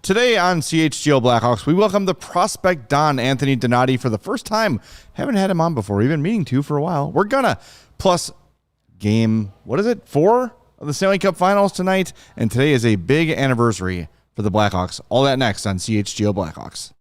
Today on CHGO Blackhawks, we welcome the prospect Don Anthony Donati for the first time. Haven't had him on before, even meaning to for a while. We're gonna plus game, 4 of the Stanley Cup Finals tonight, and today is a big anniversary for the Blackhawks. All that next on CHGO Blackhawks.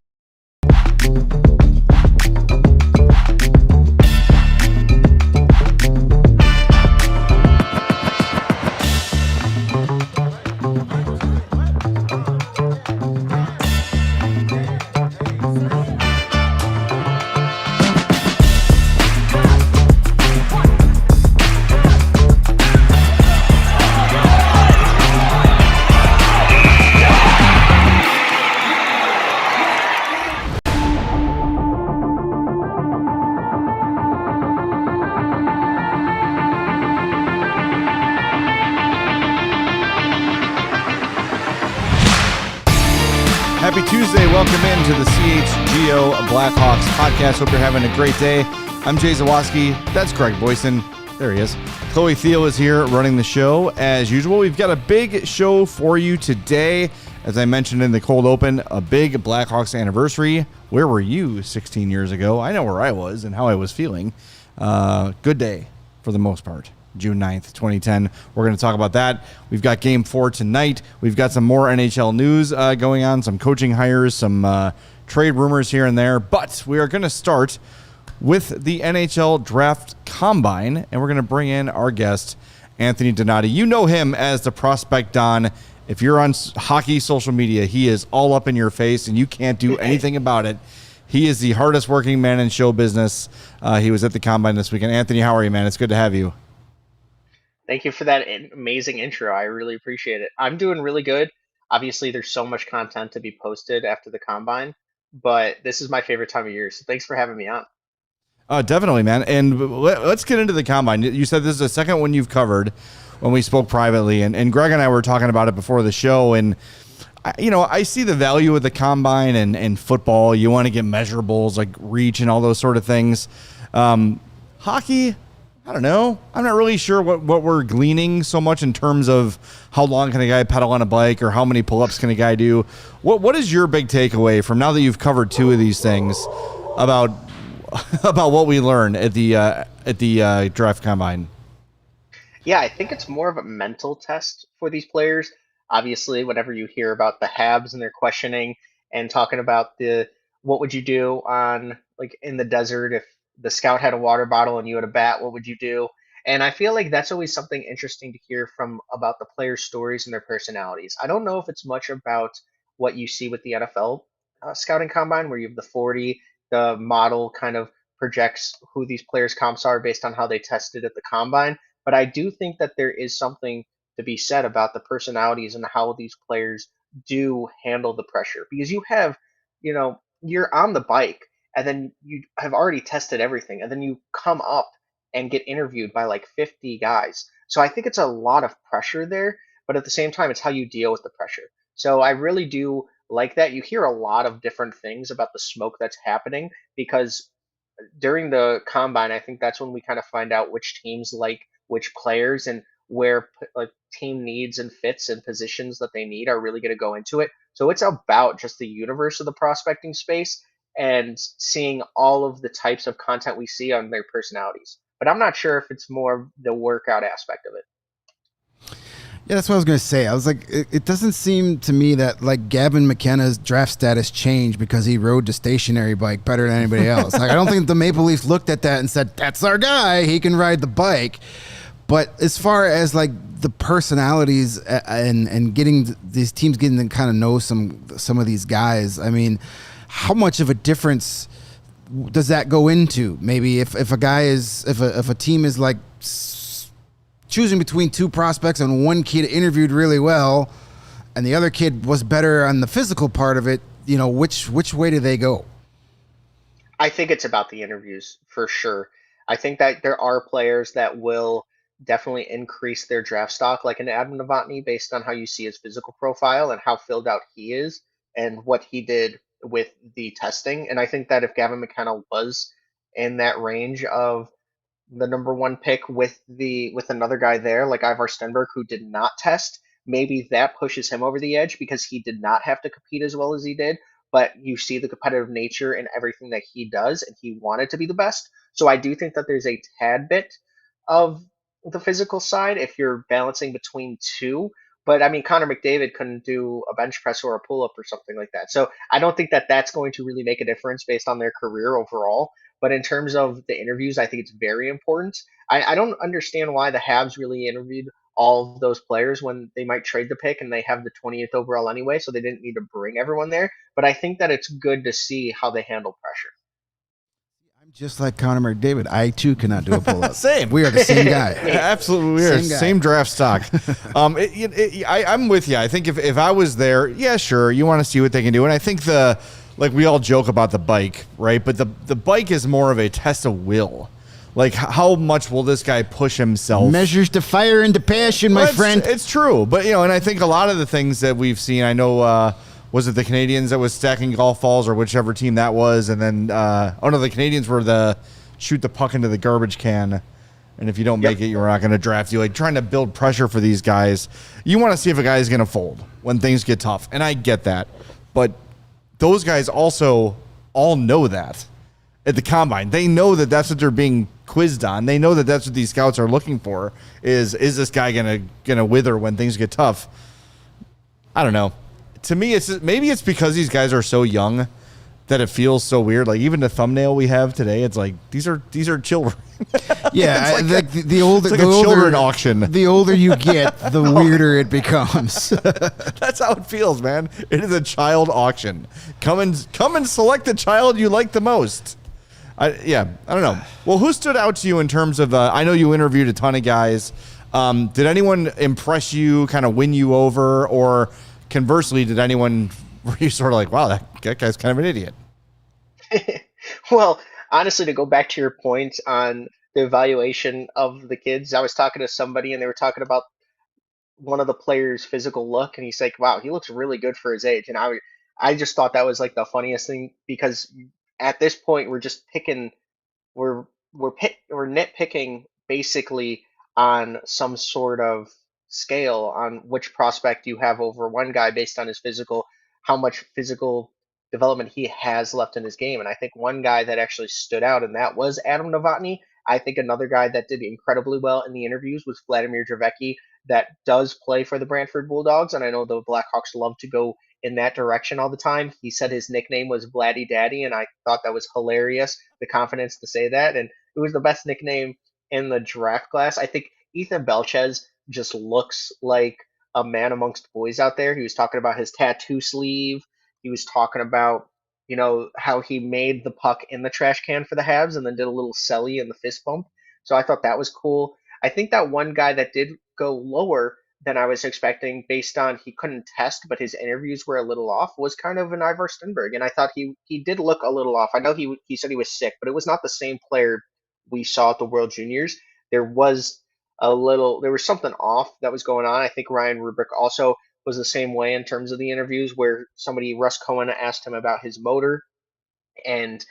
Happy Tuesday. Welcome into the CHGO Blackhawks podcast. Hope you're having a great day. I'm Jay Zawoski. That's Greg Boyson. There he is. Chloe Thiel is here running the show as usual. We've got a big show for you today. As I mentioned in the cold open, a big Blackhawks anniversary. Where were you 16 years ago? I know where I was and how I was feeling. Good day for the most part. June 9th, 2010. We're going to talk about that. We've got Game 4 tonight. We've got some more NHL news going on, some coaching hires, some trade rumors here and there. But we are going to start with the NHL Draft Combine, and we're going to bring in our guest, Anthony Donati. You know him as the Prospect Don. If you're on hockey social media, he is all up in your face, and you can't do anything about it. He is the hardest working man in show business. He was at the Combine this weekend. Anthony, how are you, man? It's good to have you. Thank you for that amazing intro. I really appreciate it. I'm doing really good. Obviously, there's so much content to be posted after the combine, but this is my favorite time of year. So thanks for having me on. Definitely, man. And let's get into the Combine. You said this is the second one you've covered when we spoke privately, and Greg and I were talking about it before the show. And, I see the value of the Combine and football. You want to get measurables like reach and all those sort of things. Hockey, I don't know. I'm not really sure what we're gleaning so much in terms of how long can a guy pedal on a bike or how many pull-ups can a guy do. What is your big takeaway from now that you've covered two of these things about what we learned at the draft combine? Yeah, I think it's more of a mental test for these players. Obviously, whenever you hear about the Habs and their questioning and talking about what would you do on like in the desert if the scout had a water bottle and you had a bat, what would you do? And I feel like that's always something interesting to hear from about the players' stories and their personalities. I don't know if it's much about what you see with the NFL scouting combine, where you have the 40, the model kind of projects who these players' comps are based on how they tested at the combine. But I do think that there is something to be said about the personalities and how these players do handle the pressure because you're on the bike and then you have already tested everything and then you come up and get interviewed by like 50 guys. So I think it's a lot of pressure there, but at the same time it's how you deal with the pressure. So I really do like that. You hear a lot of different things about the smoke that's happening because during the combine I think that's when we kind of find out which teams like which players and where like team needs and fits and positions that they need are really going to go into it. So it's about just the universe of the prospecting space and seeing all of the types of content we see on their personalities. But I'm not sure if it's more the workout aspect of it. Yeah, that's what I was going to say. I was like, it doesn't seem to me that like Gavin McKenna's draft status changed because he rode the stationary bike better than anybody else. Like, I don't think the Maple Leafs looked at that and said, that's our guy. He can ride the bike. But as far as like the personalities and getting these teams getting to kind of know some of these guys, I mean, how much of a difference does that go into? Maybe if a team is like choosing between two prospects and one kid interviewed really well and the other kid was better on the physical part of it, which way do they go? I think it's about the interviews for sure. I think that there are players that will definitely increase their draft stock, like an Adam Novotny, based on how you see his physical profile and how filled out he is and what he did with the testing. And I think that if Gavin McKenna was in that range of the number one pick with another guy there, like Ivar Stenberg, who did not test, maybe that pushes him over the edge because he did not have to compete as well as he did. But you see the competitive nature in everything that he does, and he wanted to be the best. So I do think that there's a tad bit of the physical side if you're balancing between two. But I mean, Connor McDavid couldn't do a bench press or a pull up or something like that. So I don't think that that's going to really make a difference based on their career overall. But in terms of the interviews, I think it's very important. I don't understand why the Habs really interviewed all of those players when they might trade the pick and they have the 20th overall anyway, so they didn't need to bring everyone there. But I think that it's good to see how they handle pressure. I'm just like Connor McDavid. I too cannot do a pull up. Same. We are the same guy. Absolutely, we are Same guy. same draft stock. I'm with you. I think if I was there, yeah, sure, you want to see what they can do, and I think like we all joke about the bike, right? But the bike is more of a test of will. Like, how much will this guy push himself? Measures to fire and to passion, my friend. It's true. But, and I think a lot of the things that we've seen, I know, was it the Canadians that was stacking golf balls or whichever team that was? And then, the Canadians were the shoot the puck into the garbage can. And if you don't make it, you're not going to draft you. Like, trying to build pressure for these guys. You want to see if a guy is going to fold when things get tough. And I get that. But those guys also all know that at the combine. They know that that's what they're being quizzed on. They know that that's what these scouts are looking for is this guy gonna wither when things get tough? I don't know. To me, maybe it's because these guys are so young that it feels so weird. Like, even the thumbnail we have today, it's like these are children. Yeah, it's like the older, it's like the a older children auction. The older you get, the weirder it becomes. That's how it feels, man. It is a child auction. Come and select the child you like the most. I don't know. Well, who stood out to you in terms of? I know you interviewed a ton of guys. Did anyone impress you, kind of win you over, or conversely, did anyone were you sort of like, wow, that guy's kind of an idiot? Well, honestly, to go back to your point on the evaluation of the kids, I was talking to somebody and they were talking about one of the players' physical look, and he's like, "Wow, he looks really good for his age." And I just thought that was like the funniest thing because at this point we're just picking we're nitpicking basically on some sort of scale on which prospect you have over one guy based on his physical, how much physical development he has left in his game. And I think one guy that actually stood out, and that was Adam Novotny. I think another guy that did incredibly well in the interviews was Vladimir Javecki, that does play for the Brantford Bulldogs, and I know the Blackhawks love to go in that direction all the time. He said his nickname was Vladdy Daddy, and I thought that was hilarious, the confidence to say that. And it was the best nickname in the draft class. I think Ethan Belchez just looks like a man amongst boys out there. He was talking about his tattoo sleeve. He was talking about, how he made the puck in the trash can for the Habs and then did a little celly in the fist bump. So I thought that was cool. I think that one guy that did go lower than I was expecting based on he couldn't test, but his interviews were a little off, was kind of an Ivar Stenberg. And I thought he did look a little off. I know he said he was sick, but it was not the same player we saw at the World Juniors. There was something off that was going on. I think Ryan Rubrick also was the same way in terms of the interviews where Russ Cohen asked him about his motor and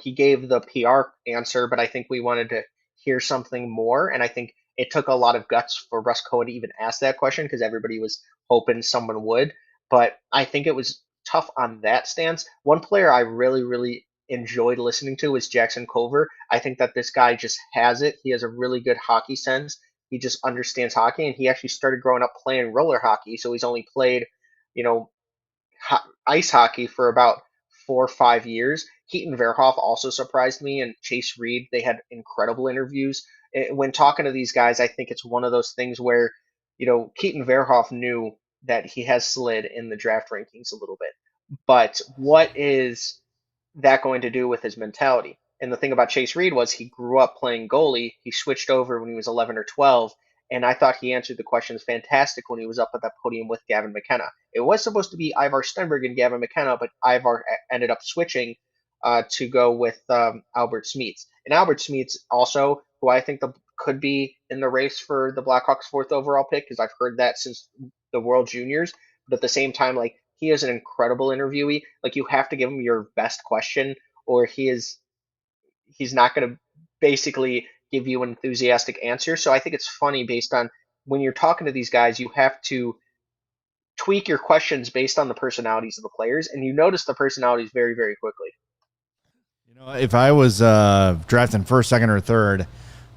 he gave the PR answer, but I think we wanted to hear something more, and I think it took a lot of guts for Russ Cohen to even ask that question because everybody was hoping someone would. But I think it was tough on that stance. One player I really, really enjoyed listening to was Jackson Cover. I think that this guy just has it. He has a really good hockey sense. He just understands hockey, and he actually started growing up playing roller hockey. So he's only played, you know, ice hockey for about 4 or 5 years. Keaton Verhoff also surprised me, and Chase Reed. They had incredible interviews. When talking to these guys, I think it's one of those things where, Keaton Verhoff knew that he has slid in the draft rankings a little bit. But what is that going to do with his mentality? And the thing about Chase Reed was he grew up playing goalie. He switched over when he was 11 or 12, and I thought he answered the questions fantastic when he was up at that podium with Gavin McKenna. It was supposed to be Ivar Stenberg and Gavin McKenna, but Ivar ended up switching to go with Albert Smeets. And Albert Smeets also, who I think could be in the race for the Blackhawks' fourth overall pick, because I've heard that since the World Juniors. But at the same time, like, he is an incredible interviewee. Like, you have to give him your best question, or he's not going to basically give you an enthusiastic answer. So I think it's funny based on when you're talking to these guys, you have to tweak your questions based on the personalities of the players, and you notice the personalities very, very quickly. If I was drafting first, second, or third,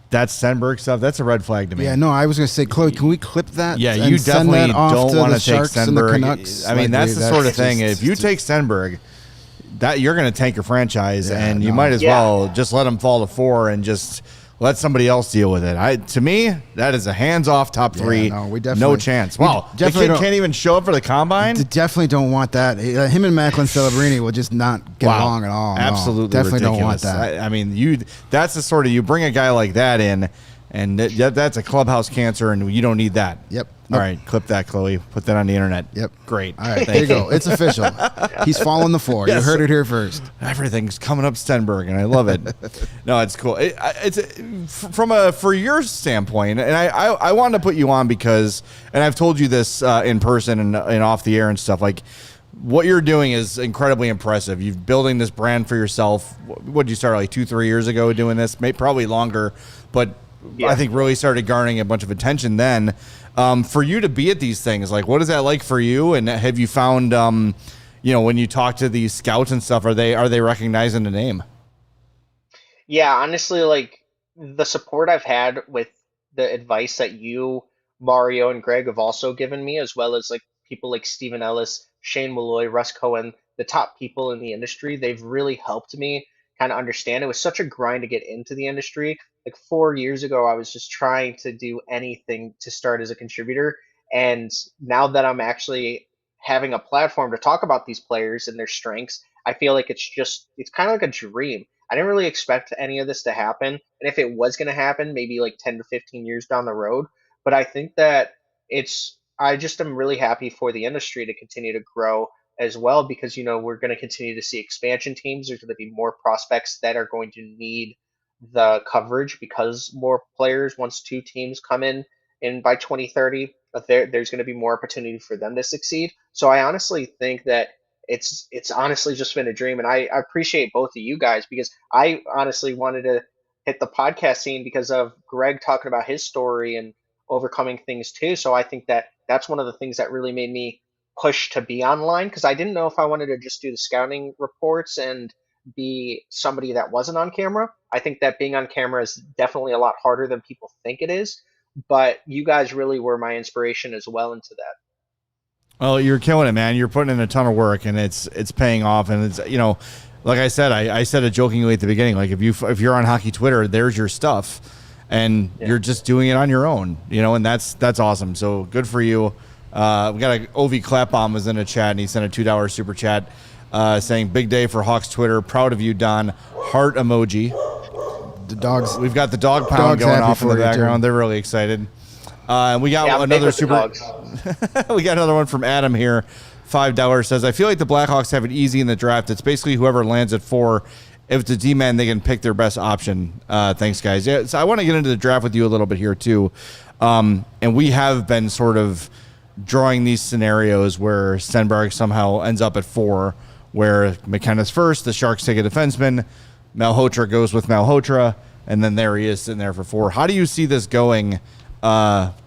that Stenberg stuff, that's a red flag to me. Yeah, no, I was going to say, Chloe, can we clip that? Yeah, and you send definitely that off don't to want the to take Sharks and the Stenberg. Canucks? I mean, that's the sort of thing. just- If you take Stenberg, that you're going to tank your franchise, Yeah, and you no. might as Yeah. well just let him fall to 4 and just let somebody else deal with it. To me, that is a hands-off top 3. no, we no definitely- chance. we Wow, the definitely kid don't- can't even show up for the combine. Definitely don't want that. Him and Macklin Celebrini will just not get along at all. No, Absolutely, definitely ridiculous. don't want that. I mean, that's the sort of, you bring a guy like that in, and that's a clubhouse cancer, and you don't need that. Yep. All right, clip that, Chloe. Put that on the internet. Yep. Great. All right, there you go. It's official. He's fallen the floor. Yes. You heard it here first. Everything's coming up Stenberg, and I love it. No, it's cool. For your standpoint, and I wanted to put you on because, and I've told you this in person and off the air and stuff, like, what you're doing is incredibly impressive. You're building this brand for yourself. What did you start, like 2-3 years ago doing this? Maybe probably longer, but Yeah. I think really started garnering a bunch of attention then. For you to be at these things, like, what is that like for you? And have you found, when you talk to these scouts and stuff, are they recognizing the name? Yeah, honestly, like the support I've had with the advice that you, Mario, and Greg have also given me, as well as like people like Stephen Ellis, Shane Malloy, Russ Cohen, the top people in the industry, they've really helped me kind of understand. It was such a grind to get into the industry. Like 4 years ago, I was just trying to do anything to start as a contributor. And now that I'm actually having a platform to talk about these players and their strengths, I feel like it's kind of like a dream. I didn't really expect any of this to happen. And if it was going to happen, maybe like 10 to 15 years down the road. But I think that I just am really happy for the industry to continue to grow as well because, we're going to continue to see expansion teams. There's going to be more prospects that are going to need the coverage because more players, once two teams come in by 2030, there's going to be more opportunity for them to succeed. So I honestly think that it's honestly just been a dream, and I appreciate both of you guys because I honestly wanted to hit the podcast scene because of Greg talking about his story and overcoming things too. So I think that that's one of the things that really made me push to be online because I didn't know if I wanted to just do the scouting reports and be somebody that wasn't on camera. I think that being on camera is definitely a lot harder than people think it is, but you guys really were my inspiration as well into that. Well, you're killing it, man. You're putting in a ton of work, and it's paying off. And it's like I said, I said it jokingly at the beginning. Like if you're on hockey Twitter, there's your stuff, and you're just doing it on your own. And that's awesome. So good for you. We got a Ovi Clapbomb was in a chat, and he sent a $2 super chat saying, "Big day for Hawks Twitter. Proud of you, Don." Heart emoji. The dogs. We've got the dog pound Dog's going happy off in the for you, background. too. They're really excited. And we got Yeah, I'm big another with the super. dogs. We got another one from Adam here. $5 says, "I feel like the Blackhawks have it easy in the draft. It's basically whoever lands at 4. If it's a D-man, they can pick their best option." Thanks, guys. Yeah, so I want to get into the draft with you a little bit here too. And we have been sort of drawing these scenarios where Stenberg somehow ends up at 4, where McKenna's first, the Sharks take a defenseman, Malhotra goes with Malhotra, and then there he is sitting there for 4. How do you see this going?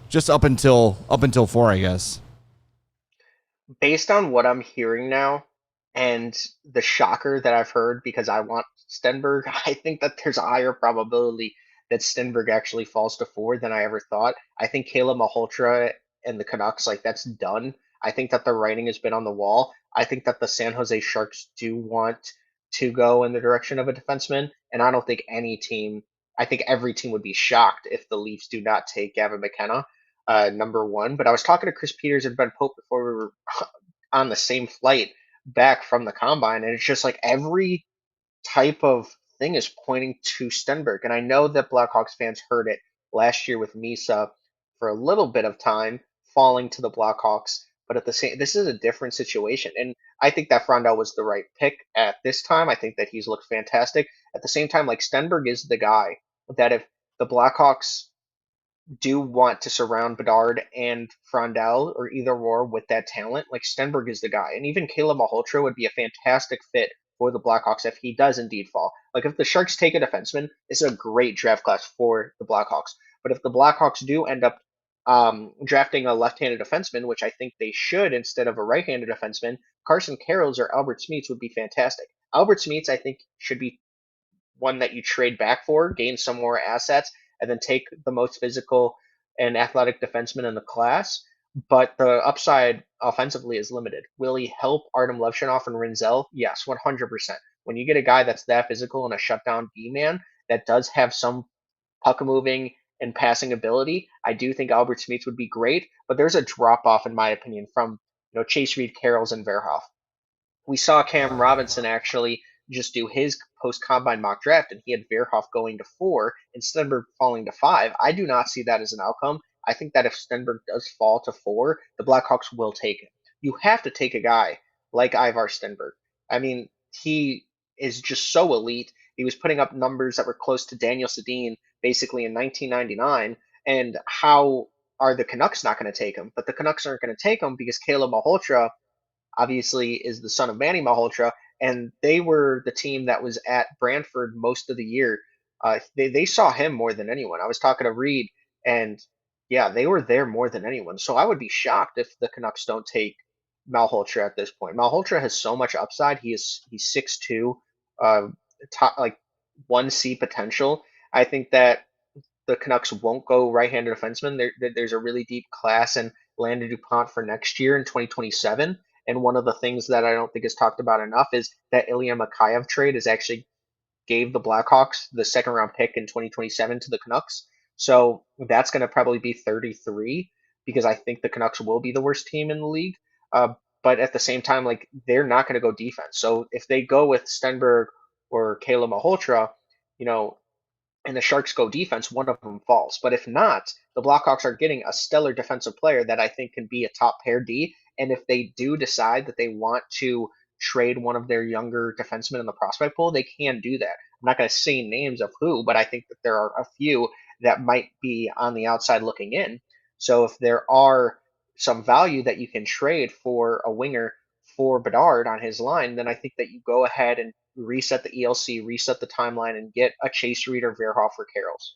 Just up until 4, I guess. Based on what I'm hearing now and the shocker that I've heard because I want Stenberg, I think that there's a higher probability that Stenberg actually falls to 4 than I ever thought. I think Caleb Malhotra and the Canucks, like that's done. I think that the writing has been on the wall. I think that the San Jose Sharks do want to go in the direction of a defenseman, and I don't think I think every team would be shocked if the Leafs do not take Gavin McKenna, number one. But I was talking to Chris Peters and Ben Pope before we were on the same flight back from the combine, and it's just like every type of thing is pointing to Stenberg. And I know that Blackhawks fans heard it last year with Misa for a little bit of time falling to the Blackhawks, but this is a different situation. And I think that Frondell was the right pick at this time. I think that he's looked fantastic. At the same time, like Stenberg is the guy that if the Blackhawks do want to surround Bedard and Frondell or either or with that talent, like Stenberg is the guy. And even Caleb Malhotra would be a fantastic fit for the Blackhawks if he does indeed fall. Like if the Sharks take a defenseman, this is a great draft class for the Blackhawks. But if the Blackhawks do end up drafting a left-handed defenseman, which I think they should instead of a right-handed defenseman, Carson Carrolls or Albert Smeets would be fantastic. Albert Smeets, I think, should be one that you trade back for, gain some more assets, and then take the most physical and athletic defenseman in the class. But the upside offensively is limited. Will he help Artem Levshunov and Rinzel? Yes, 100%. When you get a guy that's that physical and a shutdown D man that does have some puck moving and passing ability, I do think Albert Smeets would be great. But there's a drop off, in my opinion, from Chase Reed, Carrolls, and Verhoff. We saw Cam Robinson actually just do his post combine mock draft, and he had Verhoff going to 4 and Stenberg falling to 5. I do not see that as an outcome. I think that if Stenberg does fall to 4, the Blackhawks will take him. You have to take a guy like Ivar Stenberg. I mean, he is just so elite. He was putting up numbers that were close to Daniel Sedin basically in 1999. And how are the Canucks not going to take him? But the Canucks aren't going to take him because Caleb Malhotra obviously is the son of Manny Malhotra, and they were the team that was at Brantford most of the year. They saw him more than anyone. I was talking to Reed, and yeah, they were there more than anyone. So I would be shocked if the Canucks don't take Malhotra at this point. Malhotra has so much upside. He's 6'2", top like 1C potential. I think that the Canucks won't go right-handed defenseman. There's a really deep class in Landon DuPont for next year in 2027. And one of the things that I don't think is talked about enough is that Ilya Mikheyev trade is actually gave the Blackhawks the second round pick in 2027 to the Canucks. So that's going to probably be 33 because I think the Canucks will be the worst team in the league. But at the same time, like they're not going to go defense. So if they go with Stenberg or Caleb Malhotra, you know, and the Sharks go defense, one of them falls. But if not, the Blackhawks are getting a stellar defensive player that I think can be a top pair D. And if they do decide that they want to trade one of their younger defensemen in the prospect pool, they can do that. I'm not going to say names of who, but I think that there are a few that might be on the outside looking in. So if there are some value that you can trade for a winger for Bedard on his line, then I think that you go ahead and reset the ELC, reset the timeline, and get a Chase Reed or Verhoff for Carrolls.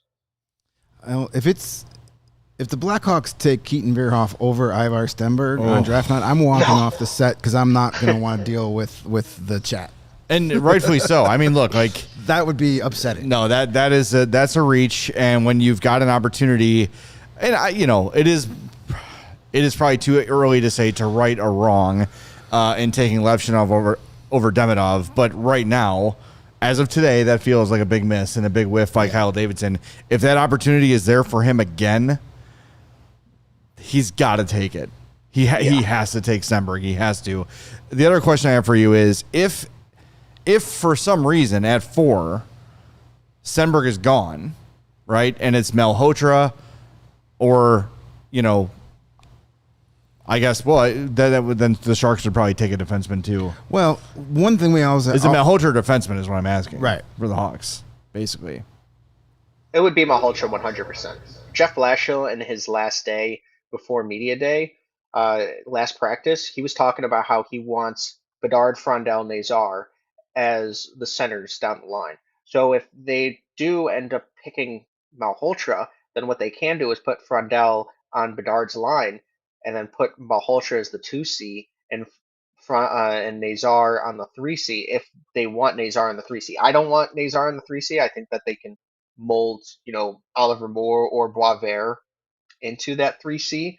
If the Blackhawks take Keaton Verhoff over Ivar Stenberg on draft night, I'm walking off the set because I'm not going to want to deal with the chat. And rightfully so. I mean, look, like that would be upsetting. No, that's a reach, and when you've got an opportunity, and it is probably too early to say to right or wrong in taking Levshunov over Demidov, but right now, as of today, that feels like a big miss and a big whiff by Kyle Davidson. If that opportunity is there for him again, he's got to take it. He has to take Stenberg. He has to. The other question I have for you is if for some reason at 4, Stenberg is gone, right, and it's Malhotra or, I guess, then the Sharks would probably take a defenseman too. Well, one thing we always... Is it Malhotra defenseman is what I'm asking. Right. For the Hawks, basically. It would be Malhotra 100%. Jeff Blashill in his last day before media day, last practice, he was talking about how he wants Bedard, Frondell, Nazar as the centers down the line. So if they do end up picking Malhotra, then what they can do is put Frondell on Bedard's line and then put Malhotra as the 2C and Nazar on the 3C if they want Nazar on the 3C. I don't want Nazar on the 3C. I think that they can mold, Oliver Moore or Boisvert into that 3C,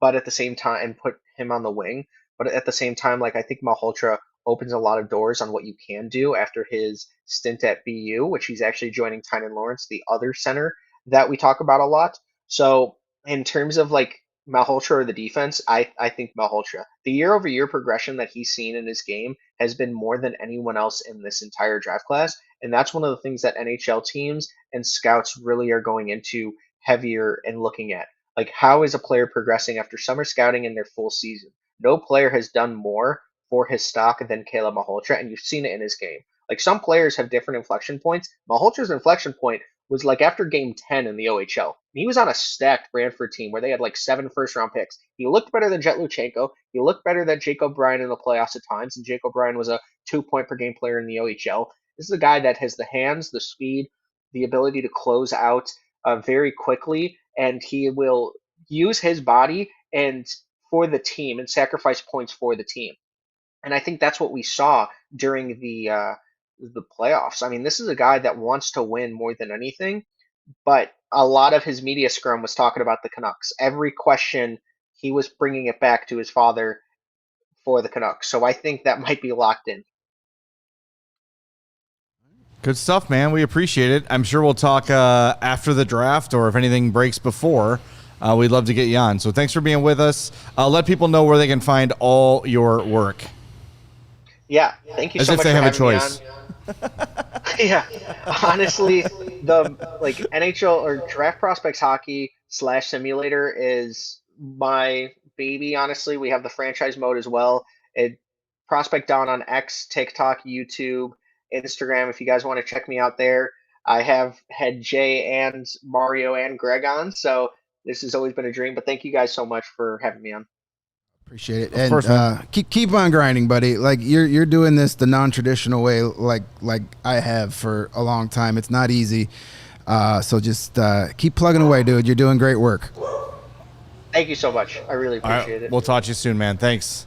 but at the same time, and put him on the wing. But at the same time, like I think Malhotra opens a lot of doors on what you can do after his stint at BU, which he's actually joining Tynan Lawrence, the other center that we talk about a lot. So in terms of like Malhotra or the defense, I think Malhotra. The year-over-year progression that he's seen in his game has been more than anyone else in this entire draft class, and that's one of the things that NHL teams and scouts really are going into heavier and looking at. Like, how is a player progressing after summer scouting in their full season? No player has done more for his stock than Caleb Malhotra, and you've seen it in his game. Like, some players have different inflection points. Malhotra's inflection point was like after game 10 in the OHL. He was on a stacked Brantford team where they had like 7 first-round picks. He looked better than Jet Luchenko. He looked better than Jacob Bryan in the playoffs at times, and Jacob Bryan was a 2-point-per-game player in the OHL. This is a guy that has the hands, the speed, the ability to close out very quickly, and he will use his body and for the team and sacrifice points for the team. And I think that's what we saw during the playoffs. I mean, this is a guy that wants to win more than anything, but a lot of his media scrum was talking about the Canucks. Every question, he was bringing it back to his father for the Canucks. So I think that might be locked in. Good stuff, man. We appreciate it. I'm sure we'll talk after the draft, or if anything breaks before. We'd love to get you on. So thanks for being with us. Let people know where they can find all your work. Yeah, thank you As so if much they for have a having me choice. on. Yeah, honestly, the NHL or Draft Prospects Hockey / Simulator is my baby. Honestly, we have the franchise mode as well. It Prospect Down on X, TikTok, YouTube, Instagram. If you guys want to check me out there, I have had Jay and Mario and Greg on, so this has always been a dream. But thank you guys so much for having me on. Appreciate it. Of course, And keep on grinding, buddy. Like you're doing this the non-traditional way, like I have for a long time. It's not easy. So just keep plugging away, dude. You're doing great work. Thank you so much. I really appreciate it. We'll talk to you soon, man. Thanks.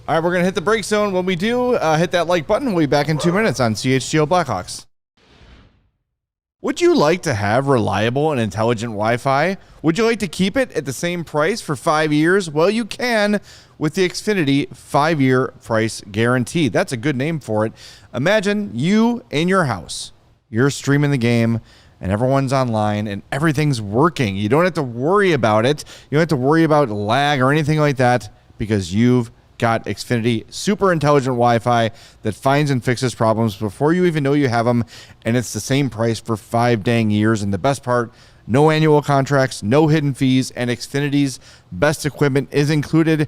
All right, we're going to hit the break zone. When we do, hit that like button. We'll be back in 2 minutes on CHGO Blackhawks. Would you like to have reliable and intelligent Wi-Fi? Would you like to keep it at the same price for 5 years? Well, you can with the Xfinity 5-year price guarantee. That's a good name for it. Imagine you in your house. You're streaming the game and everyone's online and everything's working. You don't have to worry about it. You don't have to worry about lag or anything like that because you've got Xfinity super intelligent Wi-Fi that finds and fixes problems before you even know you have them, and it's the same price for 5 dang years. And the best part, no annual contracts, no hidden fees, and Xfinity's best equipment is included.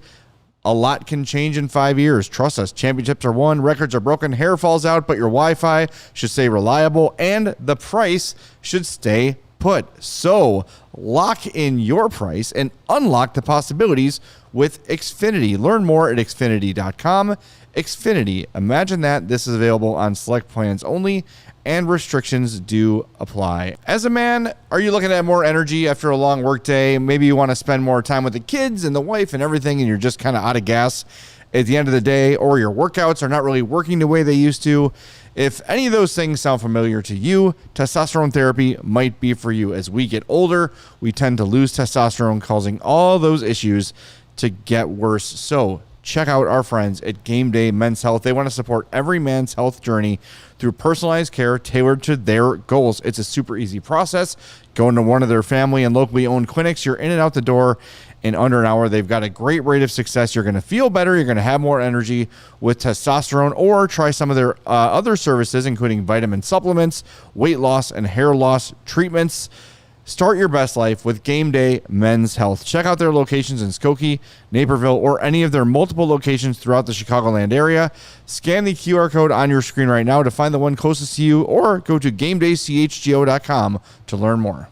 A lot can change in 5 years. Trust us, championships are won, records are broken, hair falls out, but your Wi-Fi should stay reliable, and the price should stay put. So lock in your price and unlock the possibilities with Xfinity. Learn more at Xfinity.com. Xfinity, imagine that. This is available on select plans only, and restrictions do apply. As a man, are you looking at more energy after a long work day? Maybe you want to spend more time with the kids and the wife and everything, and you're just kind of out of gas at the end of the day, or your workouts are not really working the way they used to. If any of those things sound familiar to you, testosterone therapy might be for you. As we get older, we tend to lose testosterone, causing all those issues to get worse. So check out our friends at Game Day Men's Health. They want to support every man's health journey through personalized care tailored to their goals. It's a super easy process. Go into one of their family and locally owned clinics. You're in and out the door in under an hour. They've got a great rate of success. You're going to feel better. You're going to have more energy with testosterone, or try some of their other services, including vitamin supplements, weight loss, and hair loss treatments. Start your best life with Game Day Men's Health. Check out their locations in Skokie, Naperville, or any of their multiple locations throughout the Chicagoland area. Scan the QR code on your screen right now to find the one closest to you, or go to GameDayCHGO.com to learn more.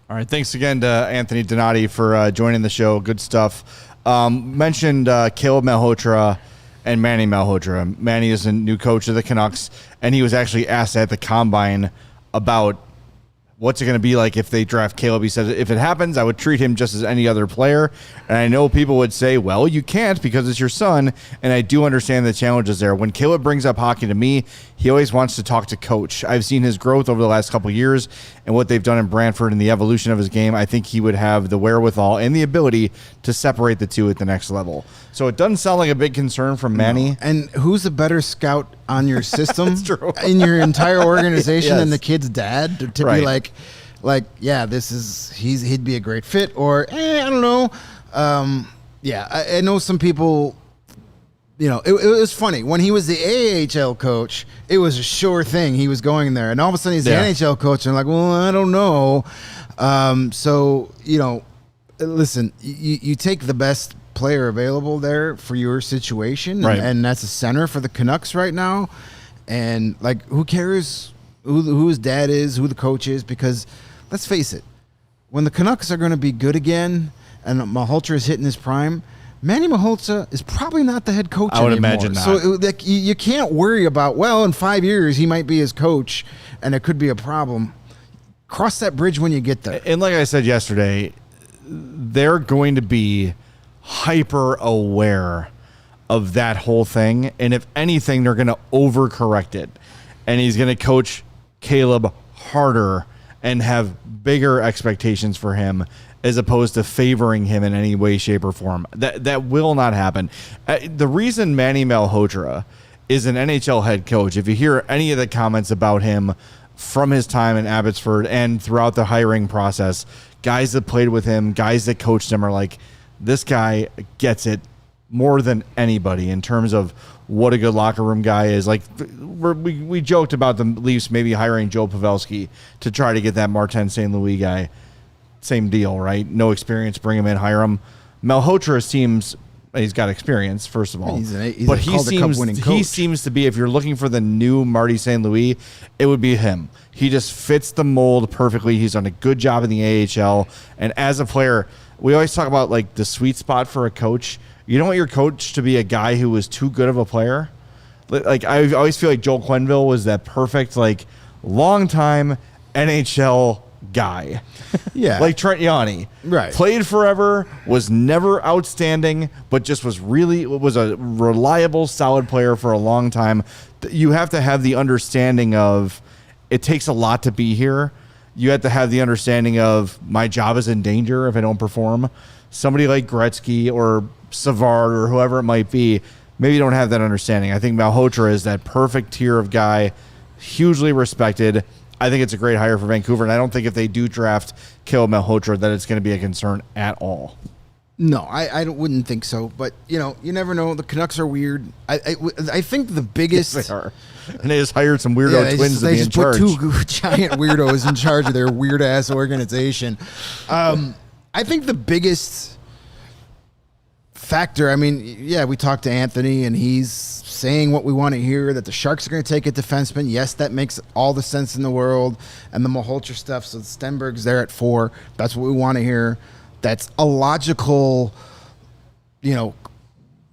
All right, thanks again to Anthony Donati for joining the show. Good stuff. Mentioned Caleb Malhotra and Manny Malhotra. Manny is a new coach of the Canucks, and he was actually asked at the Combine about what's it going to be like if they draft Caleb. He said, if it happens, I would treat him just as any other player. And I know people would say, well, you can't because it's your son. And I do understand the challenges there. When Caleb brings up hockey to me, he always wants to talk to coach. I've seen his growth over the last couple of years and what they've done in Brantford and the evolution of his game. I think he would have the wherewithal and the ability to separate the two at the next level. So it doesn't sound like a big concern from Manny. No. And who's a better scout on your system in your entire organization Yes. than the kid's dad to Right. be like, yeah, he'd be a great fit, or I don't know. I know some people. You know, it was funny when he was the AHL coach. It was a sure thing he was going there, and all of a sudden he's the NHL coach, and I'm like, well, I don't know. So you know, listen, you take the best player available there for your situation, right. and that's a center for the Canucks right now. And like, who cares who his dad is, who the coach is? Because let's face it, when the Canucks are going to be good again, and Malhotra is hitting his prime, Manny Malhotra is probably not the head coach anymore. I would imagine not. So you can't worry about, well, in 5 years he might be his coach, and it could be a problem. Cross that bridge when you get there. And like I said yesterday, they're going to be hyper aware of that whole thing. And if anything, they're going to overcorrect it. And he's going to coach Caleb harder and have bigger expectations for him as opposed to favoring him in any way, shape, or form. That will not happen. The reason Manny Malhotra is an NHL head coach, if you hear any of the comments about him from his time in Abbotsford and throughout the hiring process, guys that played with him, guys that coached him are like, this guy gets it more than anybody in terms of what a good locker room guy is. Like we joked about the Leafs maybe hiring Joe Pavelski to try to get that Martin St. Louis guy. Same deal, right? No experience, bring him in, hire him. Malhotra seems he's got experience, first of all. But he seems to be, if you're looking for the new Marty St. Louis, it would be him. He just fits the mold perfectly. He's done a good job in the AHL. And as a player, we always talk about like the sweet spot for a coach. You don't want your coach to be a guy who was too good of a player. Like I always feel like Joel Quenneville was that perfect, like long-time NHL guy. Yeah. Like Trent Yanni. Right. Played forever, was never outstanding, but just was a reliable, solid player for a long time. You have to have the understanding of it takes a lot to be here. You have to have the understanding of my job is in danger if I don't perform. Somebody like Gretzky or Savard or whoever it might be, maybe you don't have that understanding. I think Malhotra is that perfect tier of guy, hugely respected. I think it's a great hire for Vancouver, and I don't think if they do draft Caleb Malhotra that it's going to be a concern at all. No, I wouldn't think so. But, you never know. The Canucks are weird. I think the biggest... Yes, they are. And they just hired some weirdo twins to be in charge. They just put two giant weirdos in charge of their weird-ass organization. I think the biggest factor, we talked to Anthony, and he's saying what we want to hear, that the Sharks are going to take a defenseman. Yes, that makes all the sense in the world. And the Malhotra stuff, so Stenberg's there at 4. That's what we want to hear. That's a logical,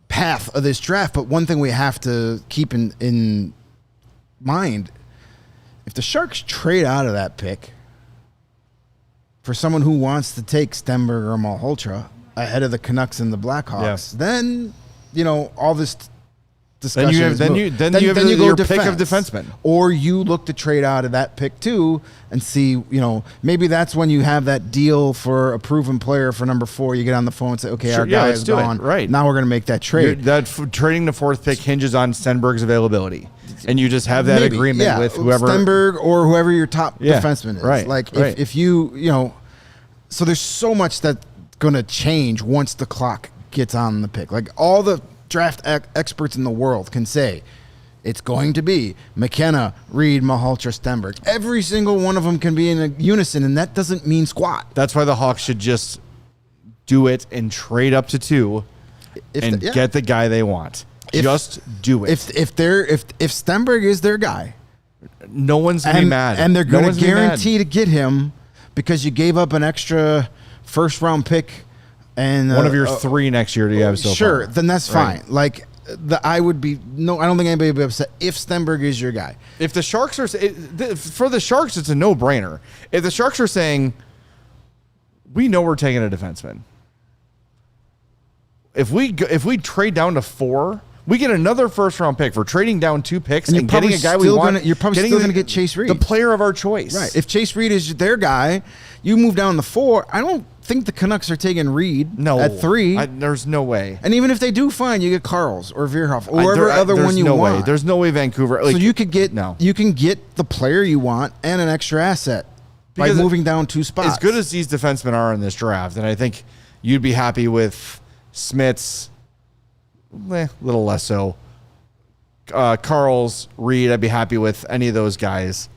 path of this draft. But one thing we have to keep in mind, if the Sharks trade out of that pick for someone who wants to take Stenberg or Malhotra ahead of the Canucks and the Blackhawks, then, all this discussion then you have your pick of defenseman. Or you look to trade out of that pick too and see, maybe that's when you have that deal for a proven player for number 4. You get on the phone and say, okay, our guy is gone. Right. Now we're going to make that trade. Trading the 4th pick hinges on Stenberg's availability. And you just have that agreement with whoever. Stenberg or whoever your top defenseman is. Right. Like if you, so there's so much that's going to change once the clock gets on the pick. Like all the draft experts in the world can say it's going to be McKenna, Reed, Malhotra, Stenberg. Every single one of them can be in a unison, and that doesn't mean squat. That's why the Hawks should just do it and trade up to 2 get the guy they want. Just do it. If Stenberg is their guy, no one's gonna be mad, and they're going to guarantee to get him because you gave up an extra first-round pick. And one of your 3 next year you have so far. Then that's fine. Right. Like I don't think anybody would be upset if Stenberg is your guy. If the Sharks are for the Sharks, it's a no-brainer. If the Sharks are saying, we know we're taking a defenseman. If we trade down to 4, we get another first-round pick for trading down 2 picks and getting a guy we want. You're probably still going to get Chase Reed, the player of our choice. Right. If Chase Reed is their guy, you move down to 4. I don't think the Canucks are taking Reed at 3. There's no way. And even if they do, fine, you get Karls or Veerhoff or whatever other one you want. Way. There's no way Vancouver. So you could get you can get the player you want and an extra asset by moving down 2 spots. As good as these defensemen are in this draft, and I think you'd be happy with Smits, a little less so. Karls, Reed, I'd be happy with any of those guys.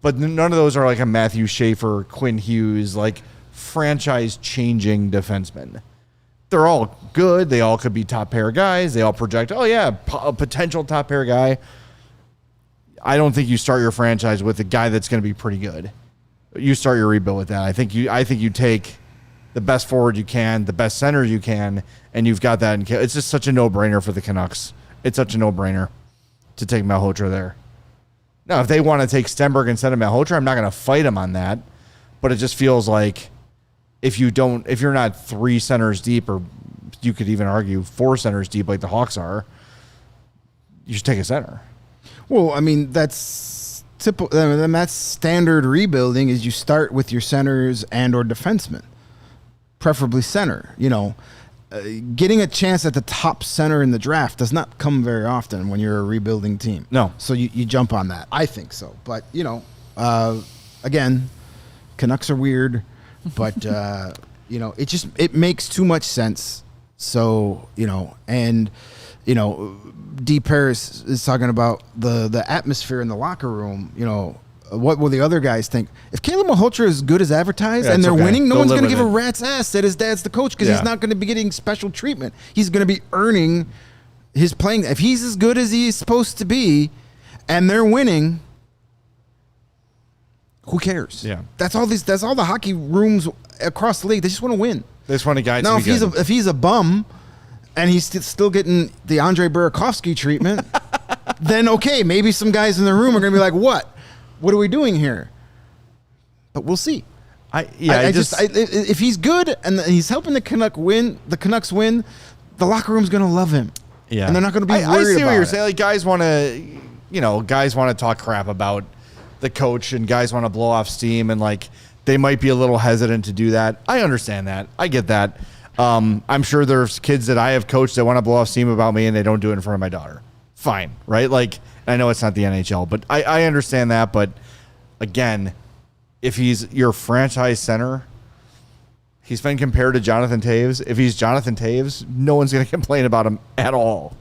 But none of those are like a Matthew Schaefer, Quinn Hughes, like franchise-changing defensemen. They're all good. They all could be top-pair guys. They all project, a potential top-pair guy. I don't think you start your franchise with a guy that's going to be pretty good. You start your rebuild with that. I think you take the best forward you can, the best center you can, and you've got that. It's just such a no-brainer for the Canucks. It's such a no-brainer to take Malhotra there. Now, if they want to take Stenberg instead of Malhotra, I'm not going to fight them on that. But it just feels like if you're not 3 centers deep, or you could even argue 4 centers deep like the Hawks are, you should take a center. Well, I mean, that's typical. And that's standard rebuilding. Is you start with your centers and or defensemen, preferably center. Getting a chance at the top center in the draft does not come very often when you're a rebuilding team. No. So you jump on that. I think so. But, again, Canucks are weird, but, it makes too much sense. So, D. Paris is talking about the atmosphere in the locker room. What will the other guys think? If Caleb Malhotra is good as advertised and they're winning, no one's going to give a rat's ass that his dad's the coach, because he's not going to be getting special treatment. He's going to be earning his playing. If he's as good as he's supposed to be and they're winning, who cares? Yeah. That's all the hockey rooms across the league. They just want to win. They just want a guy Now, to be good. if he's a bum and he's still getting the Andre Burakovsky treatment, then okay, maybe some guys in the room are going to be like, what? What are we doing here? But we'll see. If he's good and he's helping the Canucks win, the locker room's going to love him. Yeah. And they're not going to be worried about it. I see what you're saying. Like, guys want to talk crap about the coach, and guys want to blow off steam, and like they might be a little hesitant to do that. I understand that. I get that. I'm sure there's kids that I have coached that want to blow off steam about me, and they don't do it in front of my daughter. Fine, right? Like, I know it's not the NHL, but I understand that. But again, if he's your franchise center, he's been compared to Jonathan Toews. If he's Jonathan Toews, no one's going to complain about him at all.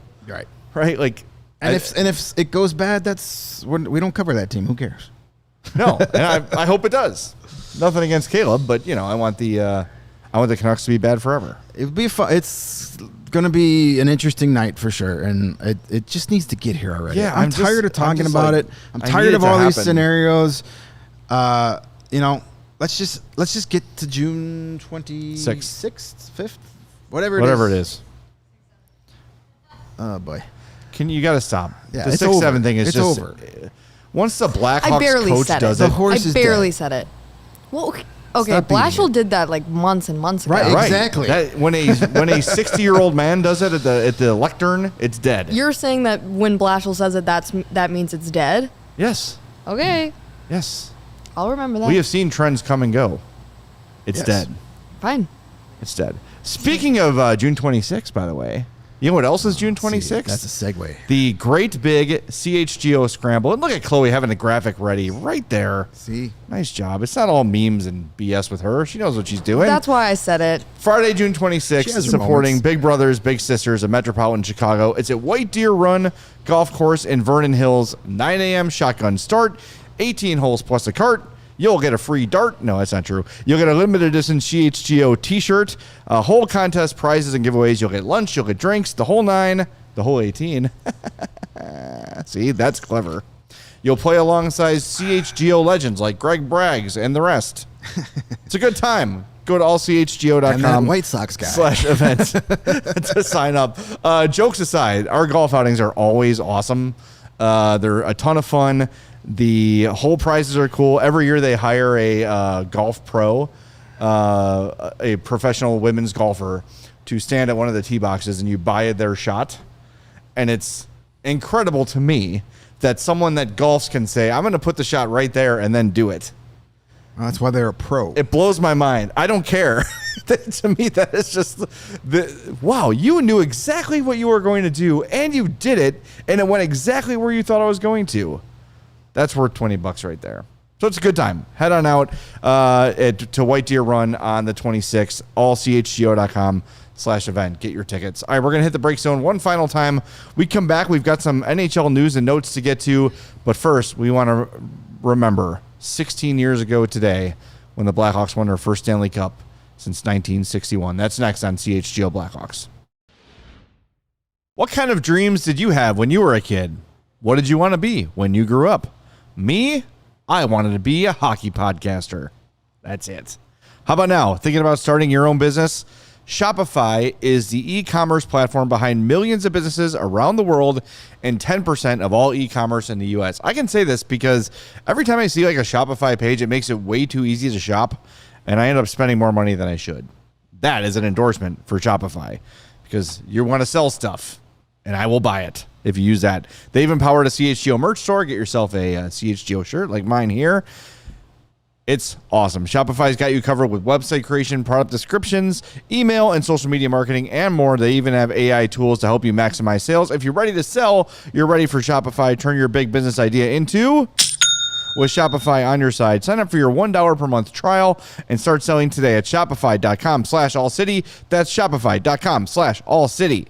Right? Like, if it goes bad, we don't cover that team. Who cares? No, and I hope it does. Nothing against Caleb, but I want the Canucks to be bad forever. It would be fun. It's going to be an interesting night for sure, and it just needs to get here already. Yeah, I'm tired of talking about it. I'm tired of all these scenarios. Let's just get to June 26th, 5th, whatever it is. Oh boy, you got to stop. Yeah, the it's 6-7 over. thing is It's just over. Once the Blackhawks I barely coach said does it. it. The horse is I barely dead. said it. Well, okay, Stop beating Blashill it. did that like months and months ago. Right. Right. Exactly. When a 60-year-old man does it at the lectern, it's dead. You're saying that when Blashill says it, that means it's dead? Yes. Okay. Yes. I'll remember that. We have seen trends come and go. It's Yes. dead. Fine. It's dead. Speaking of June 26th, by the way, you know what else is June 26th? That's a segue. The great big CHGO scramble. And look at Chloe having the graphic ready right there. See? Nice job. It's not all memes and BS with her. She knows what she's doing. That's why I said it. Friday, June She 26th, has her supporting moments. Big Brothers, Big Sisters of Metropolitan Chicago. It's at White Deer Run Golf Course in Vernon Hills. 9 a.m. shotgun start. 18 holes plus a cart. You'll get a free dart. No, that's not true. You'll get a limited edition CHGO t-shirt, whole contest prizes and giveaways. You'll get lunch. You'll get drinks. The whole 9, the whole 18. See, that's clever. You'll play alongside CHGO legends like Greg Braggs and the rest. It's a good time. Go to And that allchgo.com White Sox guy. /events to sign up. Jokes aside, our golf outings are always awesome. They're a ton of fun. The whole prizes are cool. Every year they hire a golf pro, a professional women's golfer, to stand at one of the tee boxes, and you buy their shot. And it's incredible to me that someone that golfs can say, I'm going to put the shot right there and then do it. Well, that's why they're a pro. It blows my mind. I don't care. To me, that is just wow. You knew exactly what you were going to do, and you did it, and it went exactly where you thought it was going to. That's worth $20 right there. So it's a good time. Head on out to White Deer Run on the 26th. allchgo.com/event. Get your tickets. All right, we're going to hit the break zone one final time. We come back. We've got some NHL news and notes to get to. But first, we want to remember 16 years ago today when the Blackhawks won their first Stanley Cup since 1961. That's next on CHGO Blackhawks. What kind of dreams did you have when you were a kid? What did you want to be when you grew up? Me? I wanted to be a hockey podcaster. That's it. How about now? Thinking about starting your own business? Shopify is the e-commerce platform behind millions of businesses around the world and 10% of all e-commerce in the U.S. I can say this because every time I see like a Shopify page, it makes it way too easy to shop. and I end up spending more money than I should. That is an endorsement for Shopify because you want to sell stuff, and I will buy it if you use that. They've empowered a CHGO merch store. Get yourself a CHGO shirt like mine here. It's awesome. Shopify's got you covered with website creation, product descriptions, email, and social media marketing, and more. They even have AI tools to help you maximize sales. If you're ready to sell, you're ready for Shopify. Turn your big business idea into... with Shopify on your side. Sign up for your $1 per month trial and start selling today at shopify.com/allcity. That's shopify.com/allcity.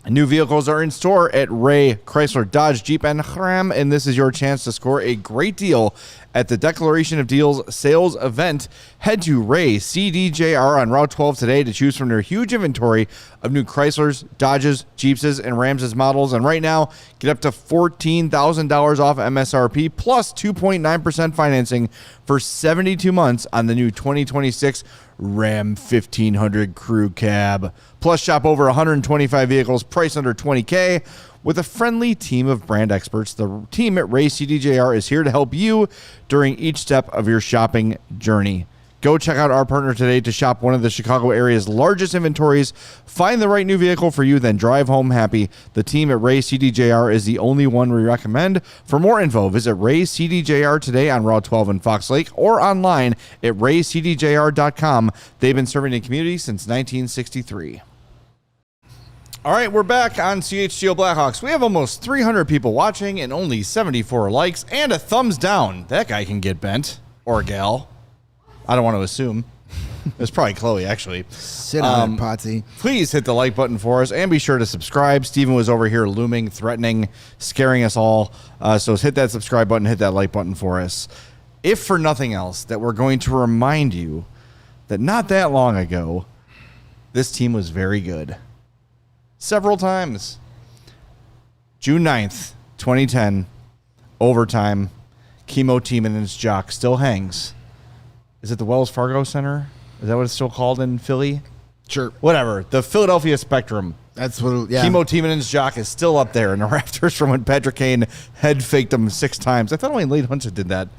New vehicles are in store at Ray Chrysler, Dodge, Jeep, and Ram, and this is your chance to score a great deal at the Declaration of Deals sales event. Head to Ray CDJR on Route 12 today to choose from their huge inventory of new Chryslers, Dodges, Jeeps, and Rams models. And right now, get up to $14,000 off MSRP plus 2.9% financing for 72 months on the new 2026 Ram 1500 Crew Cab. Plus, shop over 125 vehicles priced under $20K with a friendly team of brand experts. The team at Ray CDJR is here to help you during each step of your shopping journey. Go check out our partner today to shop one of the Chicago area's largest inventories. Find the right new vehicle for you, then drive home happy. The team at Ray CDJR is the only one we recommend. For more info, visit Ray CDJR today on Route 12 in Fox Lake or online at raycdjr.com. They've been serving the community since 1963. All right, we're back on CHGO Blackhawks. We have almost 300 people watching and only 74 likes and a thumbs down. That guy can get bent, or gal. I don't want to assume. It's probably Chloe, actually. Sit on it, Potsy. Please hit the like button for us and be sure to subscribe. Steven was over here looming, threatening, scaring us all. So hit that subscribe button, hit that like button for us. If for nothing else, that we're going to remind you that not that long ago, this team was very good. Several times. June 9th, 2010, overtime, Chemo Tieman's jock still hangs. Is it the Wells Fargo Center? Is that what it's still called in Philly? Sure. Whatever. The Philadelphia Spectrum. That's what, yeah. Chemo Tieman's jock is still up there in the rafters from when Patrick Kane head faked him 6 times. I thought only Lane Hunter did that.